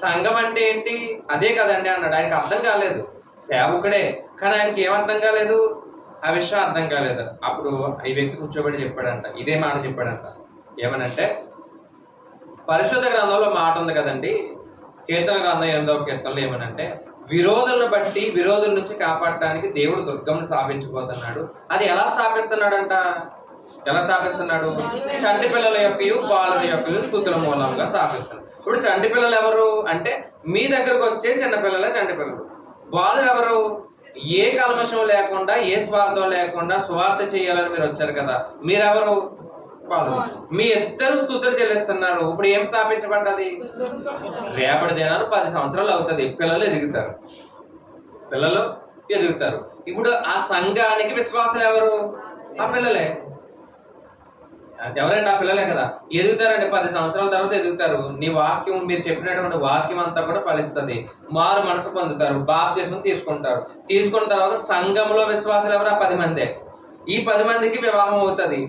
Speaker 1: సంఘం అంటే ఏంటి? అదే కదండి అన్నాడు. ఆయనకు అర్థం కాలేదు. సేవకుడే, కానీ ఆయనకి ఏమర్థం కాలేదు? ఆ విషయం అర్థం కాలేదు. అప్పుడు ఈ వ్యక్తి కూర్చోబెట్టి చెప్పాడంట, ఇదే మాట చెప్పాడంట. ఏమనంటే, పరిశుద్ధ గ్రంథంలో మాట ఉంది కదండి, కీర్తన గ్రంథం 8వ కీర్తనలో ఏమనంటే, విరోధులను బట్టి విరోధుల నుంచి కాపాడటానికి దేవుడు దుర్గంను స్థాపించబోతున్నాడు. అది ఎలా స్థాపిస్తున్నాడంట? ఎలా స్థాపిస్తున్నాడు? చంటి పిల్లల యొక్కయు బాలుల యొక్కయు స్తుతుల మూలంగా స్థాపిస్తున్నాడు. ఇప్పుడు చంటి పిల్లలు ఎవరు అంటే, మీ దగ్గరకు వచ్చే చిన్నపిల్లలే చంటి పిల్లలు. బాలులు ఎవరు? ఏ కల్మషం లేకుండా, ఏ స్వార్థం లేకుండా సువార్త చేయాలని మీరు వచ్చారు కదా, మీరెవరు? బాలులు. మీ ఇద్దరు స్తుతులు చెల్లిస్తున్నారు. ఇప్పుడు ఏం స్థాపించబడ్డది? రేపటి దినాలు 10 సంవత్సరాలు అవుతుంది, పిల్లలు ఎదుగుతారు. ఇప్పుడు ఆ సంఘానికి విశ్వాసులు ఎవరు? ఆ పిల్లలే. ఎవరండి? ఆ పిల్లలే కదా. ఎదుగుతారండి, 10 సంవత్సరాల తర్వాత ఎదుగుతారు. నీ వాక్యం, మీరు చెప్పినటువంటి వాక్యం అంతా కూడా ఫలిస్తుంది. మారు మనసు పొందుతారు, బాప్తిస్మం తీసుకుంటారు. తీసుకున్న తర్వాత సంఘంలో విశ్వాసులు ఎవరు? ఆ 10 మందే. ఈ 10 మందికి వివాహం అవుతుంది,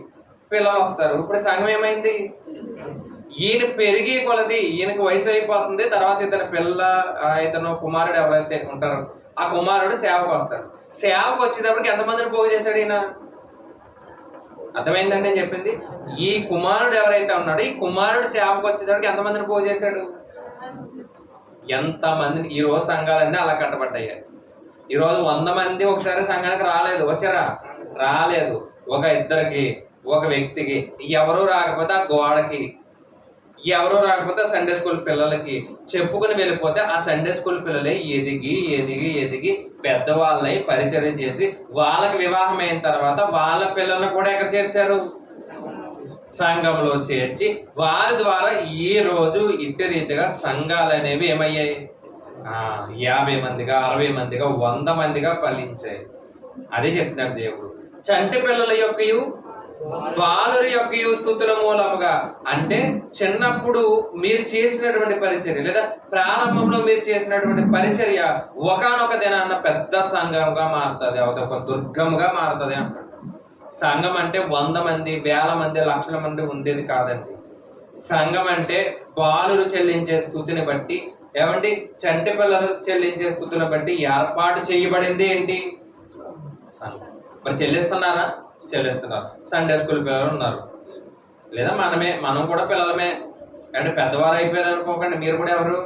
Speaker 1: పిల్లలు వస్తారు. ఇప్పుడు సంఘం ఏమైంది? ఈయన పెరిగి కొలది, ఈయనకు వయసు అయిపోతుంది. తర్వాత ఇతను కుమారుడు ఎవరైతే ఉంటారో ఆ కుమారుడు సేవకు వస్తాడు. సేవకు వచ్చేటప్పటికి ఎంతమందిని పోగు చేశాడు ఈయన? అర్థమైందండి నేను చెప్పింది? ఈ కుమారుడు ఎవరైతే ఉన్నాడో, ఈ కుమారుడు సేవకు వచ్చేటప్పటికి ఎంతమందిని పోగు చేశాడు? ఎంతమందిని? ఈ రోజు సంఘాలన్నీ అలా కట్టబడ్డాయి. ఈరోజు 100 మంది ఒకసారి సంఘానికి రాలేదు. వచ్చారా? రాలేదు. ఒక ఇద్దరికి, ఒక వ్యక్తికి, ఎవరూ రాకపోతే ఆ గోడకి, ఎవరూ రాకపోతే సండే స్కూల్ పిల్లలకి చెప్పుకుని వెళ్ళిపోతే ఆ సండే స్కూల్ పిల్లలే ఎదిగి పెద్దవాళ్ళై పరిచర్య చేసి వాళ్ళకి వివాహం అయిన తర్వాత వాళ్ళ పిల్లలను కూడా ఎక్కడ చేర్చారు? సంఘంలో చేర్చి వారి ద్వారా ఈ రోజు ఇట్టి రీతిగా సంఘాలు అనేవి ఏమయ్యాయి? 50 మందిగా, 60 మందిగా, 100 మందిగా ఫలించాయి. అదే చెప్తున్నాడు దేవుడు. చంటి పిల్లల యొక్కయు బాలురి యొక్కయు స్తుతుల మూలముగా, అంటే చిన్నప్పుడు మీరు చేసినటువంటి పరిచర్య, లేదా ప్రారంభంలో మీరు చేసినటువంటి పరిచర్య ఒకానొక దినాన్న పెద్ద సంఘంగా మారుతుంది, ఒక దుర్గముగా మారుతుంది అంటాడు. సంఘం అంటే 100 మంది, 1000 మంది, లక్షల మంది ఉండేది కాదండి. సంఘం అంటే బాలురు చెల్లించే స్తుతిని బట్టి, ఏమండి చంటి పిల్లలు చెల్లించే స్తుతిని బట్టి ఏర్పాటు చేయబడింది ఏంటి? సంఘం. మరి చెల్లిస్తున్నారా? చెల్లిస్తున్నారు. సండే స్కూల్ పిల్లలు ఉన్నారు, లేదా మనం కూడా పిల్లలమే. అంటే పెద్దవారు అయిపోయారు అనుకోకండి, మీరు కూడా ఎవరు?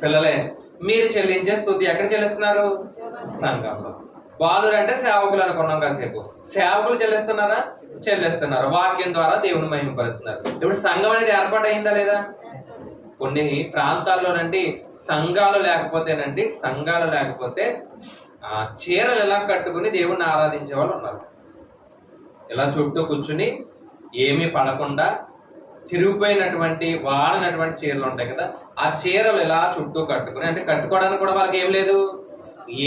Speaker 1: పిల్లలే. మీరు చెల్లించే స్తుతి ఎక్కడ చెల్లిస్తున్నారు? సంఘంలో. బాలురు అంటే సేవకులు అనుకున్నాం కాసేపు. సేవకులు చెల్లిస్తున్నారా? చెల్లిస్తున్నారు, వాక్యం ద్వారా దేవుని మహిమపరుస్తున్నారు. ఇప్పుడు సంఘం అనేది ఏర్పాటు అయిందా లేదా? కొన్ని ప్రాంతాల్లోనండి సంఘాలు లేకపోతే చీరలు ఎలా కట్టుకుని దేవుణ్ణి ఆరాధించే వాళ్ళు ఉన్నారు. ఇలా చుట్టూ కూర్చుని ఏమీ పడకుండా చిరిగిపోయినటువంటి వాడినటువంటి చీరలు ఉంటాయి కదా, ఆ చీరలు ఇలా చుట్టూ కట్టుకుని, అంటే కట్టుకోవడానికి కూడా వాళ్ళకి ఏం లేదు,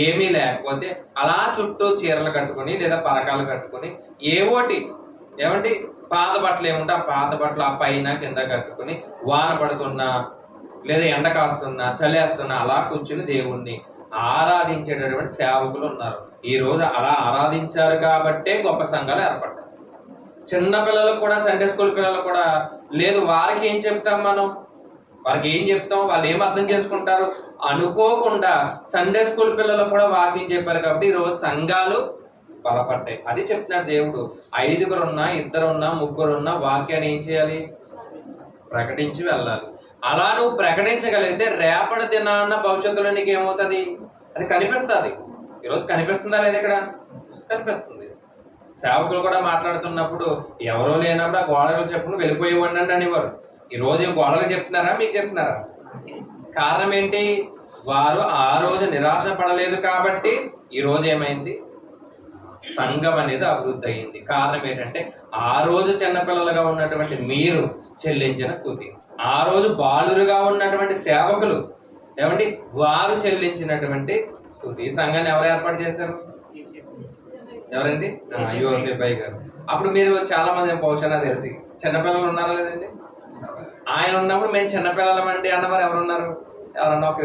Speaker 1: ఏమీ లేకపోతే అలా చుట్టూ చీరలు కట్టుకుని లేదా పరకాలు కట్టుకుని ఏమంటే పాత బట్టలు ఏముంటే ఆ పాత బట్టలు ఆ పైన కింద కట్టుకుని వాన పడుతున్నా లేదా ఎండ కాస్తున్నా చలేస్తున్నా అలా కూర్చుని దేవుణ్ణి ఆరాధించేటటువంటి సేవకులు ఉన్నారు. ఈ రోజు అలా ఆరాధించారు కాబట్టే గొప్ప సంఘాలు ఏర్పడ్డాయి. చిన్న పిల్లలకు కూడా, సండే స్కూల్ పిల్లలు కూడా లేదు, వాళ్ళకి ఏం చెప్తాం మనం, వాళ్ళకి ఏం చెప్తాం, వాళ్ళు ఏం అర్థం చేసుకుంటారు అనుకోకుండా సండే స్కూల్ పిల్లలు కూడా వాక్యం చెప్పారు కాబట్టి ఈరోజు సంఘాలు బలపడ్డాయి. అది చెప్తున్నాడు దేవుడు. 5 ఉన్నా, 2 ఉన్నా, 3 ఉన్నా వాక్యాన్ని ఏం చేయాలి, ప్రకటించి వెళ్ళాలి. అలా నువ్వు ప్రకటించగలిగితే రేపటి దినాన్న భవిష్యత్తులో నీకు ఏమవుతుంది, అది కనిపిస్తుంది. ఈరోజు కనిపిస్తుందా లేదా? ఇక్కడ కనిపిస్తుంది. సేవకులు కూడా మాట్లాడుతున్నప్పుడు ఎవరో లేనప్పుడు ఆ గోడలు చెప్పుకుని వెళ్ళిపోయి ఉండండి అనేవారు. ఈరోజు గోడలు చెప్తున్నారా, మీకు చెప్తున్నారా? కారణం ఏంటి? వారు ఆ రోజు నిరాశ పడలేదు కాబట్టి ఈరోజు ఏమైంది, సంఘం అనేది అభివృద్ధి అయింది. కారణం ఏంటంటే ఆ రోజు చిన్నపిల్లలుగా ఉన్నటువంటి మీరు చెల్లించిన స్తుతి, ఆ రోజు బాలురుగా ఉన్నటువంటి సేవకులు వారు చెల్లించినటువంటి స్తుతి. ఈ సంఘాన్ని ఎవరు ఏర్పాటు చేశారు? ఎవరండి? యోసేపయ్య గారు. అప్పుడు మీరు చాలా మంది బహుశా తెలిసి చిన్నపిల్లలు ఉన్నారా లేదండి? ఆయన ఉన్నప్పుడు మేము చిన్నపిల్లలమండి అన్నవారు ఎవరున్నారు? ఎవరన్నా ఒక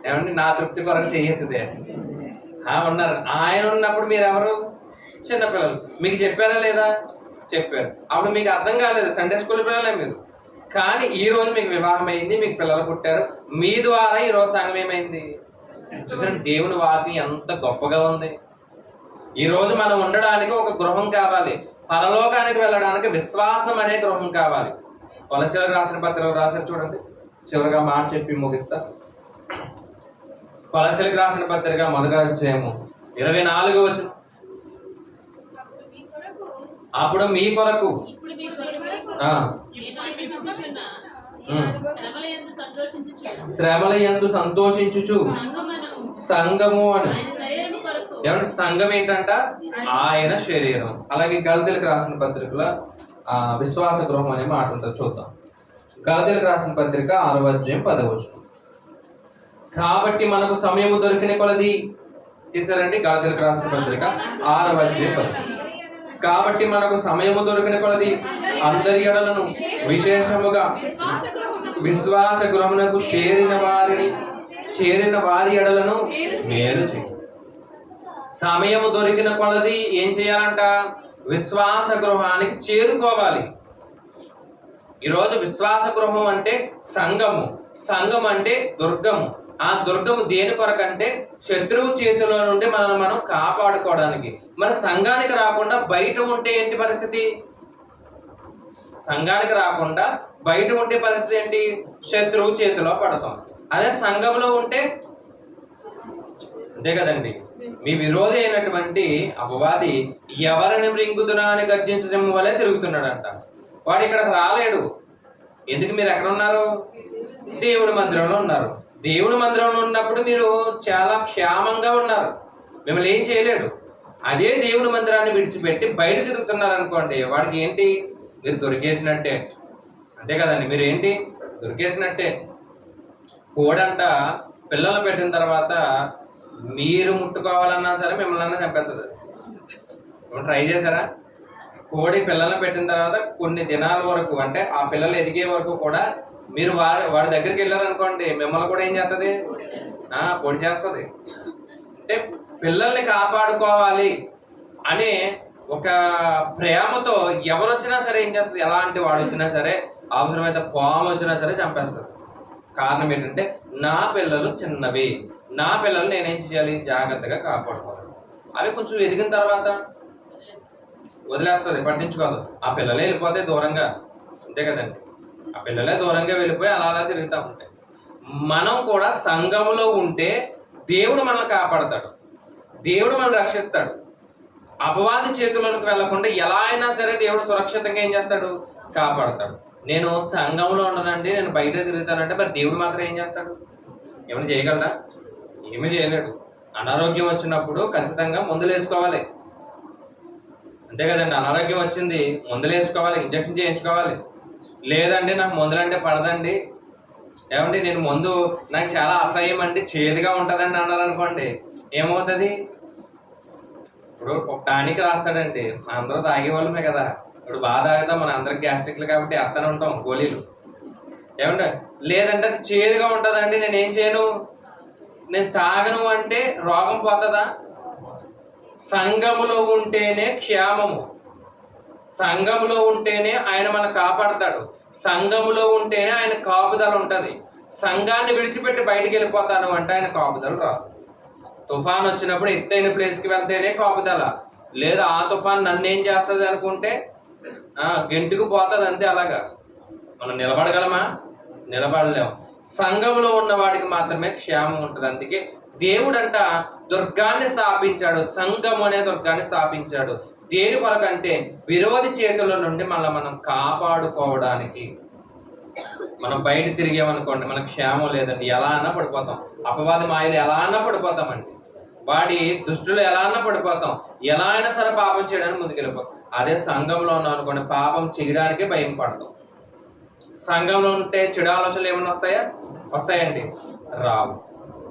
Speaker 1: 2 నా తృప్తి కొరకు చేయొచ్చుదే ఉన్నారు. ఆయన ఉన్నప్పుడు మీరు ఎవరు? చిన్నపిల్లలు. మీకు చెప్పారా లేదా? చెప్పారు. అప్పుడు మీకు అర్థం కాలేదు, సండే స్కూల్ పిల్లలే మీరు. కానీ ఈ రోజు మీకు వివాహం అయింది, మీకు పిల్లలు పుట్టారు, మీ ద్వారా ఈరోజు సంఘం ఏమైంది? చూసండి, దేవుని వాక్యం ఎంత గొప్పగా ఉంది. ఈరోజు మనం ఉండడానికి ఒక గృహం కావాలి, పరలోకానికి వెళ్ళడానికి విశ్వాసం అనే గృహం కావాలి. కొలస్సీలకు రాసిన పత్రికలు రాశారు చూడండి, చివరిగా మాట చెప్పి ముగిస్తా. కొలస్సీలకు రాసిన పత్రిక 1వ అధ్యాయము 24వ వచనం. అప్పుడు మీ కొరకు శ్రమల యందు సంతోషించుచు సంఘము అని. ఏమంటే సంఘం ఏంటంట? ఆయన శరీరం. అలాగే గలతీలకు రాసిన పత్రికలో విశ్వాస గృహం అనే మాట ఉంటుంది, చూద్దాం. గలతీలకు రాసిన పత్రిక 6వ అధ్యాయం 10వ వచనం. కాబట్టి మనకు సమయము దొరికిన కొలది, చేశారండి. గలతీలకు రాసిన పత్రిక 6వ అధ్యాయం 10. కాబట్టి మనకు సమయము దొరికిన కొలది అందరి ఎడలను విశేషముగా విశ్వాస గృహమునకు చేరిన వారి ఎడలను మేలు చేయి. సమయము దొరికిన కొలది ఏం చేయాలంట? విశ్వాస గృహానికి చేరుకోవాలి. ఈరోజు విశ్వాస గృహం అంటే సంఘము, సంఘం అంటే దుర్గము. ఆ దుర్గము దేని కొరకంటే శత్రువు చేతిలో నుండి మనల్ని మనం కాపాడుకోవడానికి. మన సంఘానికి రాకుండా బయట ఉంటే ఏంటి పరిస్థితి? సంఘానికి రాకుండా బయట ఉండే పరిస్థితి ఏంటి? శత్రువు చేతిలో పడతాం. అదే సంఘంలో ఉంటే అంతే కదండి. మీ విరోధి అయినటువంటి అపవాది ఎవరిని మృంగుదునా అని గర్జించు సింహం వలె తిరుగుతున్నాడంట. వాడు ఇక్కడికి రాలేడు. ఎందుకు? మీరు ఎక్కడ ఉన్నారు? దేవుని మందిరంలో ఉన్నారు. దేవుని మందిరంలో ఉన్నప్పుడు మీరు చాలా క్షేమంగా ఉన్నారు, మిమ్మల్ని ఏం చేయలేడు. అదే దేవుని మందిరాన్ని విడిచిపెట్టి బయట తిరుగుతున్నారు అనుకోండి, వాడికి ఏంటి? మీరు దొరికేసినట్టే. అంతే కదండి, మీరు ఏంటి? దొరికేసినట్టే. కోడంట పిల్లలు పెట్టిన తర్వాత మీరు ముట్టుకోవాలన్నా సరే మిమ్మల్ని చంపేస్తుంది. ట్రై చేశారా? కోడి పిల్లలను పెట్టిన తర్వాత కొన్ని దినాల వరకు, అంటే ఆ పిల్లలు ఎదిగే వరకు కూడా మీరు వాడి దగ్గరికి వెళ్ళారనుకోండి, మిమ్మల్ని కూడా ఏం చేస్తుంది? పొడి చేస్తుంది. అంటే పిల్లల్ని కాపాడుకోవాలి అనే ఒక ప్రేమతో ఎవరు వచ్చినా సరే ఏం చేస్తుంది? ఎలాంటి వాడు వచ్చినా సరే, అవసరమైతే పాము వచ్చినా సరే చంపేస్తుంది. కారణం ఏంటంటే నా పిల్లలు చిన్నవి, నా పిల్లలు నేనేం చేయాలి? జాగ్రత్తగా కాపాడుకోవాలి. అవి కొంచెం ఎదిగిన తర్వాత వదిలేస్తుంది, పట్టించుకోదు. ఆ పిల్లలే వెళ్ళిపోతే దూరంగా, అంతే కదండి. ఆ పిల్లలే దూరంగా వెళ్ళిపోయి అలా తిరుగుతూ ఉంటాయి. మనం కూడా సంఘంలో ఉంటే దేవుడు మనల్ని కాపాడతాడు, దేవుడు మనల్ని రక్షిస్తాడు. అపవాది చేతుల్లోకి వెళ్లకుండా ఎలా అయినా సరే దేవుడు సురక్షితంగా ఏం చేస్తాడు? కాపాడతాడు. నేను సంఘంలో ఉండనండి, నేను బయట తిరుగుతానంటే మరి దేవుడు మాత్రం ఏం చేస్తాడు? ఏమైనా చేయగలడా? ఏమీ చేయలేడు. అనారోగ్యం వచ్చినప్పుడు ఖచ్చితంగా మందులు వేసుకోవాలి, అంతే కదండి. అనారోగ్యం వచ్చింది, మందులు వేసుకోవాలి, ఇంజక్షన్ చేయించుకోవాలి. లేదండి నాకు మందులు అంటే పడదండి, ఏమండి నేను మందు నాకు చాలా అసహ్యం అండి, చేదుగా ఉంటుందండి అన్నారనుకోండి, ఏమవుతుంది? ఇప్పుడు ఒక టానిక్ రాస్తాడండి, అందరూ తాగేవాళ్ళమే కదా. ఇప్పుడు బాగా తాగుతాం, మన అందరికి గ్యాస్ట్రిక్లు కాబట్టి అత్తనే ఉంటాం గోళీలు, ఏమంటే. లేదంటే అది చేదుగా ఉంటుందండి, నేను ఏం చేయను, నేను తాగను అంటే రోగం పోతుందా? సంఘములో ఉంటేనే క్షేమము, సంఘములో ఉంటేనే ఆయన మనం కాపాడతాడు, సంఘములో ఉంటేనే ఆయన కాపుదల ఉంటుంది. సంఘాన్ని విడిచిపెట్టి బయటికి వెళ్ళిపోతాను అంటే ఆయన కాపుదల రాదు. తుఫాన్ వచ్చినప్పుడు ఎత్తైన ప్లేస్కి వెళ్తేనే కాపుదల, లేదా ఆ తుఫాన్ నన్ను ఏం చేస్తుంది అనుకుంటే గెంటుకు పోతుంది అంతే. అలాగా మనం నిలబడగలమా? నిలబడలేము. సంఘంలో ఉన్న వాడికి మాత్రమే క్షేమం ఉంటుంది. అందుకే దేవుడంట దుర్గాన్ని స్థాపించాడు, సంఘం అనే దుర్గాన్ని స్థాపించాడు. దేని కొరకంటే విరోధి చేతుల నుండి మనం కాపాడుకోవడానికి. మనం బయట తిరిగామనుకోండి మనకు క్షేమం లేదండి, ఎలా అన్నా పడిపోతాం. అపవాది మాయలు ఎలా అన్నా పడిపోతామండి, వాడి దుష్టులు ఎలా అన్నా పడిపోతాం, ఎలా అయినా సరే పాపం చేయడానికి ముందుకెళ్ళిపోతాం. అదే సంఘంలో ఉన్నాం అనుకోండి, పాపం చేయడానికే భయం పడతాం. సంఘంలో ఉంటే చెడు ఆలోచనలు ఏమైనా వస్తాయా? వస్తాయండి? రావు.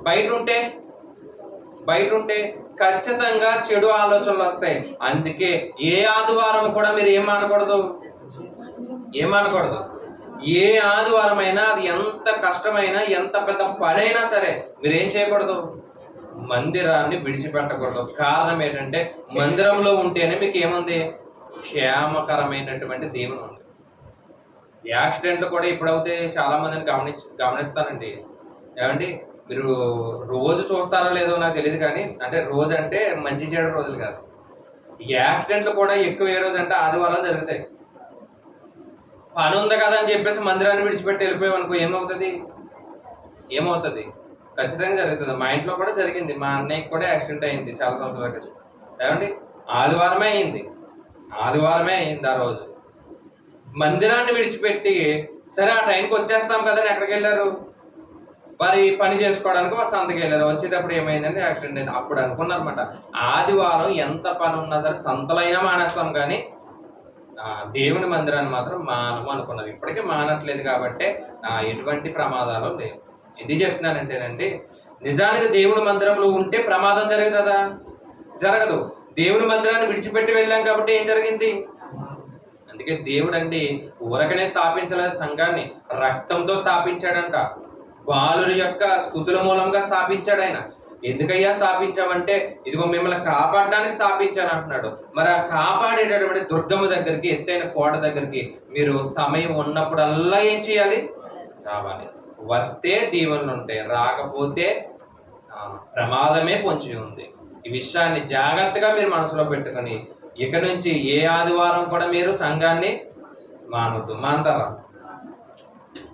Speaker 1: బయట ఉంటే ఖచ్చితంగా చెడు ఆలోచనలు వస్తాయి. అందుకే ఏ ఆదివారం కూడా మీరు ఏమనకూడదు, ఏ ఆదివారం అయినా అది ఎంత కష్టమైనా ఎంత పెద్ద పనైనా సరే మీరేం చేయకూడదు, మందిరాన్ని విడిచిపెట్టకూడదు. కారణం ఏంటంటే మందిరంలో ఉంటేనే మీకు ఏముంది? క్షేమకరమైనటువంటి దేవుని ఉంది. యాక్సిడెంట్ కూడా ఇప్పుడైతే చాలా మందిని గమనిస్తానండి. ఏమండి మీరు రోజు చూస్తారో లేదో నాకు తెలియదు కానీ, అంటే రోజు అంటే మంచి చెడు రోజులు కాదు, యాక్సిడెంట్లు కూడా ఎక్కువ ఏ రోజు అంటే ఆదివారాలు జరుగుతాయి. పని ఉంది కదా అని చెప్పేసి మందిరాన్ని విడిచిపెట్టి వెళ్ళిపోయామనుకో ఏమవుతుంది? ఖచ్చితంగా జరుగుతుంది. మా ఇంట్లో కూడా జరిగింది, మా అన్నయ్యకి కూడా యాక్సిడెంట్ అయింది చాలా సంవత్సరాల క్రితం. ఏమండి ఆదివారమే అయింది ఆ రోజు. మందిరాన్ని విడిచిపెట్టి సరే ఆ టైంకి వచ్చేస్తాం కదా అని ఎక్కడికి వెళ్ళారు? వారి పని చేసుకోవడానికి సంతకి వెళ్ళారు. వచ్చేటప్పుడు ఏమైందంటే యాక్సిడెంట్ అయింది. అప్పుడు అనుకున్నారన్నమాట, ఆదివారం ఎంత పని ఉన్నా సరే సంతలైనా మానేస్తాం కానీ దేవుని మందిరాన్ని మాత్రం మానము అనుకున్నారు. ఇప్పటికీ మానట్లేదు కాబట్టి ఎటువంటి ప్రమాదాలు లేవు. ఎందుకు చెప్తున్నానంటేనండి, నిజానికి దేవుని మందిరంలో ఉంటే ప్రమాదం జరుగుతుందా? జరగదు. దేవుని మందిరాన్ని విడిచిపెట్టి వెళ్ళాం కాబట్టి ఏం జరిగింది? అందుకే దేవుడు అండి ఊరకనే స్థాపించలేదు, సంఘాన్ని రక్తంతో స్థాపించాడంట. బాలురి యొక్క స్తుతుల మూలంగా స్థాపించాడు ఆయన. ఎందుకయ్యా స్థాపించామంటే ఇదిగో మిమ్మల్ని కాపాడడానికి స్థాపించాను అంటున్నాడు. మరి ఆ కాపాడేటటువంటి దుర్గమ్మ దగ్గరికి, ఎత్తైన కోట దగ్గరికి మీరు సమయం ఉన్నప్పుడల్లా ఏం చేయాలి? రావాలి. వస్తే దీవెనలు ఉంటాయి, రాకపోతే ప్రమాదమే పొంచి ఉంది. ఈ విషయాన్ని జాగ్రత్తగా మీరు మనసులో పెట్టుకొని ఇక నుంచి ఏ ఆదివారం కూడా మీరు సంఘాన్ని మానవద్దు.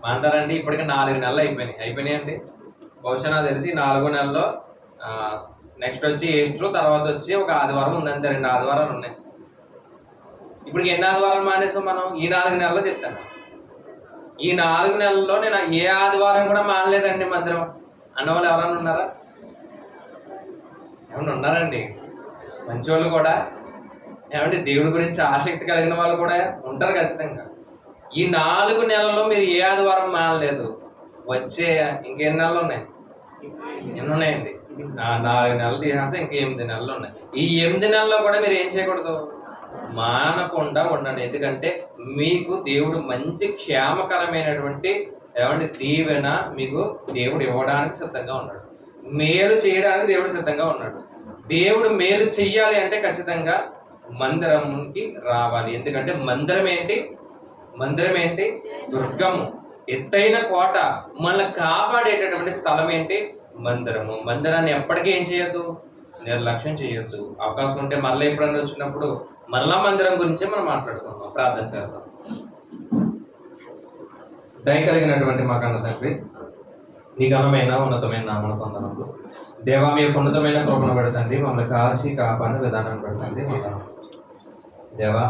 Speaker 1: మాంటారండి. ఇప్పటికే 4 నెలలు అయిపోయినాయండి. బహుశా నాకు తెలిసి 4వ నెలలో నెక్స్ట్ వచ్చి ఈస్టర్, తర్వాత వచ్చి ఒక ఆదివారం ఉందంతే. 2 ఆదివారాలు ఉన్నాయి. ఇప్పటికి ఎన్ని ఆదివారాలు మానేసాం మనం? ఈ 4 నెలల్లో చెప్తాను. ఈ 4 నెలల్లో నేను ఏ ఆదివారం కూడా మానలేదండి మందిరం అన్నవాళ్ళు ఎవరైనా ఉన్నారా? ఏమన్నా ఉన్నారండి? మంచివాళ్ళు కూడా, ఏమంటే దేవుడి గురించి ఆసక్తి కలిగిన వాళ్ళు కూడా ఉంటారు ఖచ్చితంగా. ఈ 4 నెలల్లో మీరు ఏ ఆదివారం మానలేదు. వచ్చే ఇంకెన్ని నెలలు ఉన్నాయి? ఎన్ని ఉన్నాయండి? 4 నెలలు తీసేస్తే ఇంక 8 నెలలు ఉన్నాయి. ఈ 8 నెలల్లో కూడా మీరు ఏం చేయకూడదు? మానకుండా ఉండండి. ఎందుకంటే మీకు దేవుడు మంచి క్షేమకరమైనటువంటి దీవెన మీకు దేవుడు ఇవ్వడానికి సిద్ధంగా ఉన్నాడు. మేలు చేయడానికి దేవుడు సిద్ధంగా ఉన్నాడు. దేవుడు మేలు చెయ్యాలి అంటే ఖచ్చితంగా మందిరంకి రావాలి. ఎందుకంటే మందిరం ఏంటి? దుర్గము, ఎత్తైన కోట, మనల్ని కాపాడేటటువంటి స్థలం ఏంటి? మందిరము. మందిరాన్ని ఎప్పటికీ ఏం చేయొద్దు? నిర్లక్ష్యం చేయొచ్చు. అవకాశం ఉంటే మళ్ళీ ఎప్పుడన్నా వచ్చినప్పుడు మళ్ళా మందిరం గురించి మనం మాట్లాడుకుందాం. ప్రార్థన చేద్దాం. దయ కలిగినటువంటి మా కన్న తండ్రి, నీ ఘనమైన ఉన్నతమైన నామను పొందనప్పుడు దేవా మీ యొక్క ఉన్నతమైన కృపను పెడుతుంది, మమ్మల్ని కాల్చి కాపాడిన విధానాన్ని పెడుతుంది. దేవా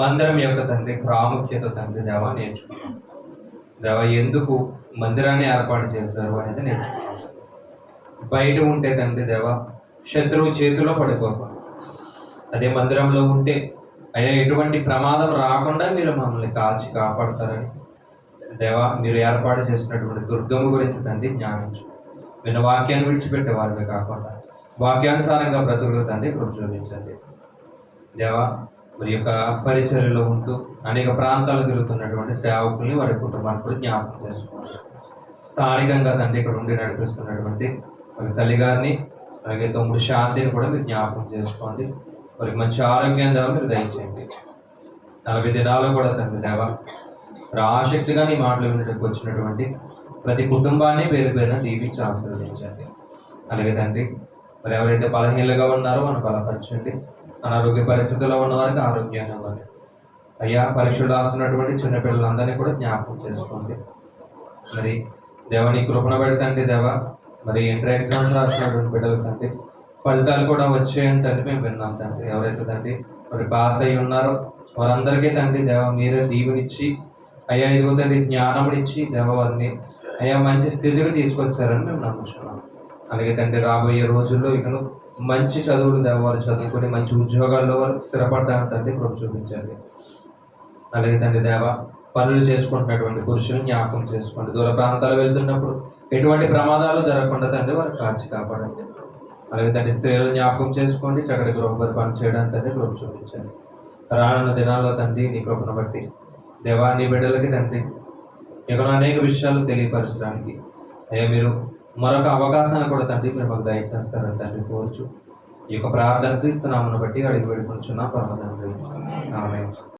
Speaker 1: మందిరం యొక్క తండ్రి ప్రాముఖ్యత తండ్రి దేవా నేర్చుకున్నాం. దేవా ఎందుకు మందిరాన్ని ఏర్పాటు చేశారు అనేది నేర్చుకున్నాం. బయట ఉంటే తండ్రి దేవా శత్రువు చేతిలో పడిపోతాం. అదే మందిరంలో ఉంటే అయ్యా ఎటువంటి ప్రమాదం రాకుండా మీరు మమ్మల్ని కాల్చి కాపాడతారని దేవా మీరు ఏర్పాటు చేసినటువంటి దుర్గము గురించి తండ్రి జ్ఞానించు. విన్న వాక్యాన్ని విడిచిపెట్టే వారిని కాకుండా వాక్యానుసారంగా బ్రతుకులు తండ్రి కృప చూపించండి. దేవా మరి యొక్క పరిచర్యలో ఉంటూ అనేక ప్రాంతాలు తిరుగుతున్నటువంటి సేవకుల్ని వారి కుటుంబాన్ని కూడా జ్ఞాపకం చేసుకోండి. స్థానికంగా తండ్రి ఇక్కడ ఉండి నడిపిస్తున్నటువంటి మరి తల్లిగారిని అలాగే తమ్ముడు శాంతిని కూడా మీరు జ్ఞాపకం చేసుకోండి. వారికి మంచి ఆరోగ్యం దేవా మీరు దయచేయండి. 40 దినాలు కూడా తండ్రి దేవా మరి ఆసక్తిగా నీ మాటలు వినడానికి వచ్చినటువంటి ప్రతి కుటుంబాన్ని పేరు పేరున దీవించి ఆశీర్వదించండి. అలాగే తండ్రి మరి ఎవరైతే బలహీనలుగా ఉన్నారో మనం బలపరచండి. అనారోగ్య పరిస్థితుల్లో ఉన్న వారికి ఆరోగ్యంగా ఇవ్వండి. అయ్యా పరీక్షలు రాస్తున్నటువంటి చిన్నపిల్లలందరినీ కూడా జ్ఞాపకం చేసుకోండి. మరి దేవని కృపణ పెడతండి దేవా మరి ఇంటర్ ఎగ్జామ్స్ రాస్తున్నటువంటి బిడ్డలు తండ్రి ఫలితాలు కూడా వచ్చాయని తండ్రి మేము విన్నాం తండ్రి. ఎవరైతే తండ్రి మరి పాస్ అయి ఉన్నారో వారందరికీ తండ్రి దేవ మీరే దీవునిచ్చి అయ్యా ఇదిగో తండ్రి జ్ఞానమునిచ్చి దేవ వారిని అయ్యా మంచి స్థితికి తీసుకొచ్చారని మేము నమ్ముతున్నాం. అలాగే తండ్రి రాబోయే రోజుల్లో ఇకను మంచి చదువులు దేవ వారు చదువుకొని మంచి ఉద్యోగాల్లో వారు స్థిరపడ్డానికి తండ్రి కృప చూపించండి. అలాగే తండ్రి దేవ పనులు చేసుకుంటున్నటువంటి పురుషులు జ్ఞాపకం చేసుకోండి. దూర ప్రాంతాలు వెళ్తున్నప్పుడు ఎటువంటి ప్రమాదాలు జరగకుండా తండ్రి వారు కాల్చి కాపాడండి. అలాగే తండ్రి స్త్రీలను జ్ఞాపకం చేసుకోండి. చక్కటి గృహపరి పని చేయడానికి తండ్రి కృప చూపించండి. రానున్న దినాల్లో తండ్రి నీ కృపను బట్టి దేవా నీ బిడ్డలకి తండ్రి ఇక్కడ అనేక విషయాలు తెలియపరచడానికి అయ్యా మీరు మరొక అవకాశాన్ని కూడా తండ్రి మీరు మాకు దయచేస్తారని తండ్రి కోరుచు ఈ యొక్క ప్రార్థన క్రీస్తు నామమును బట్టి అడిగి వేడుకొనుచున్నాం పరమ తండ్రి. ఆమేన్.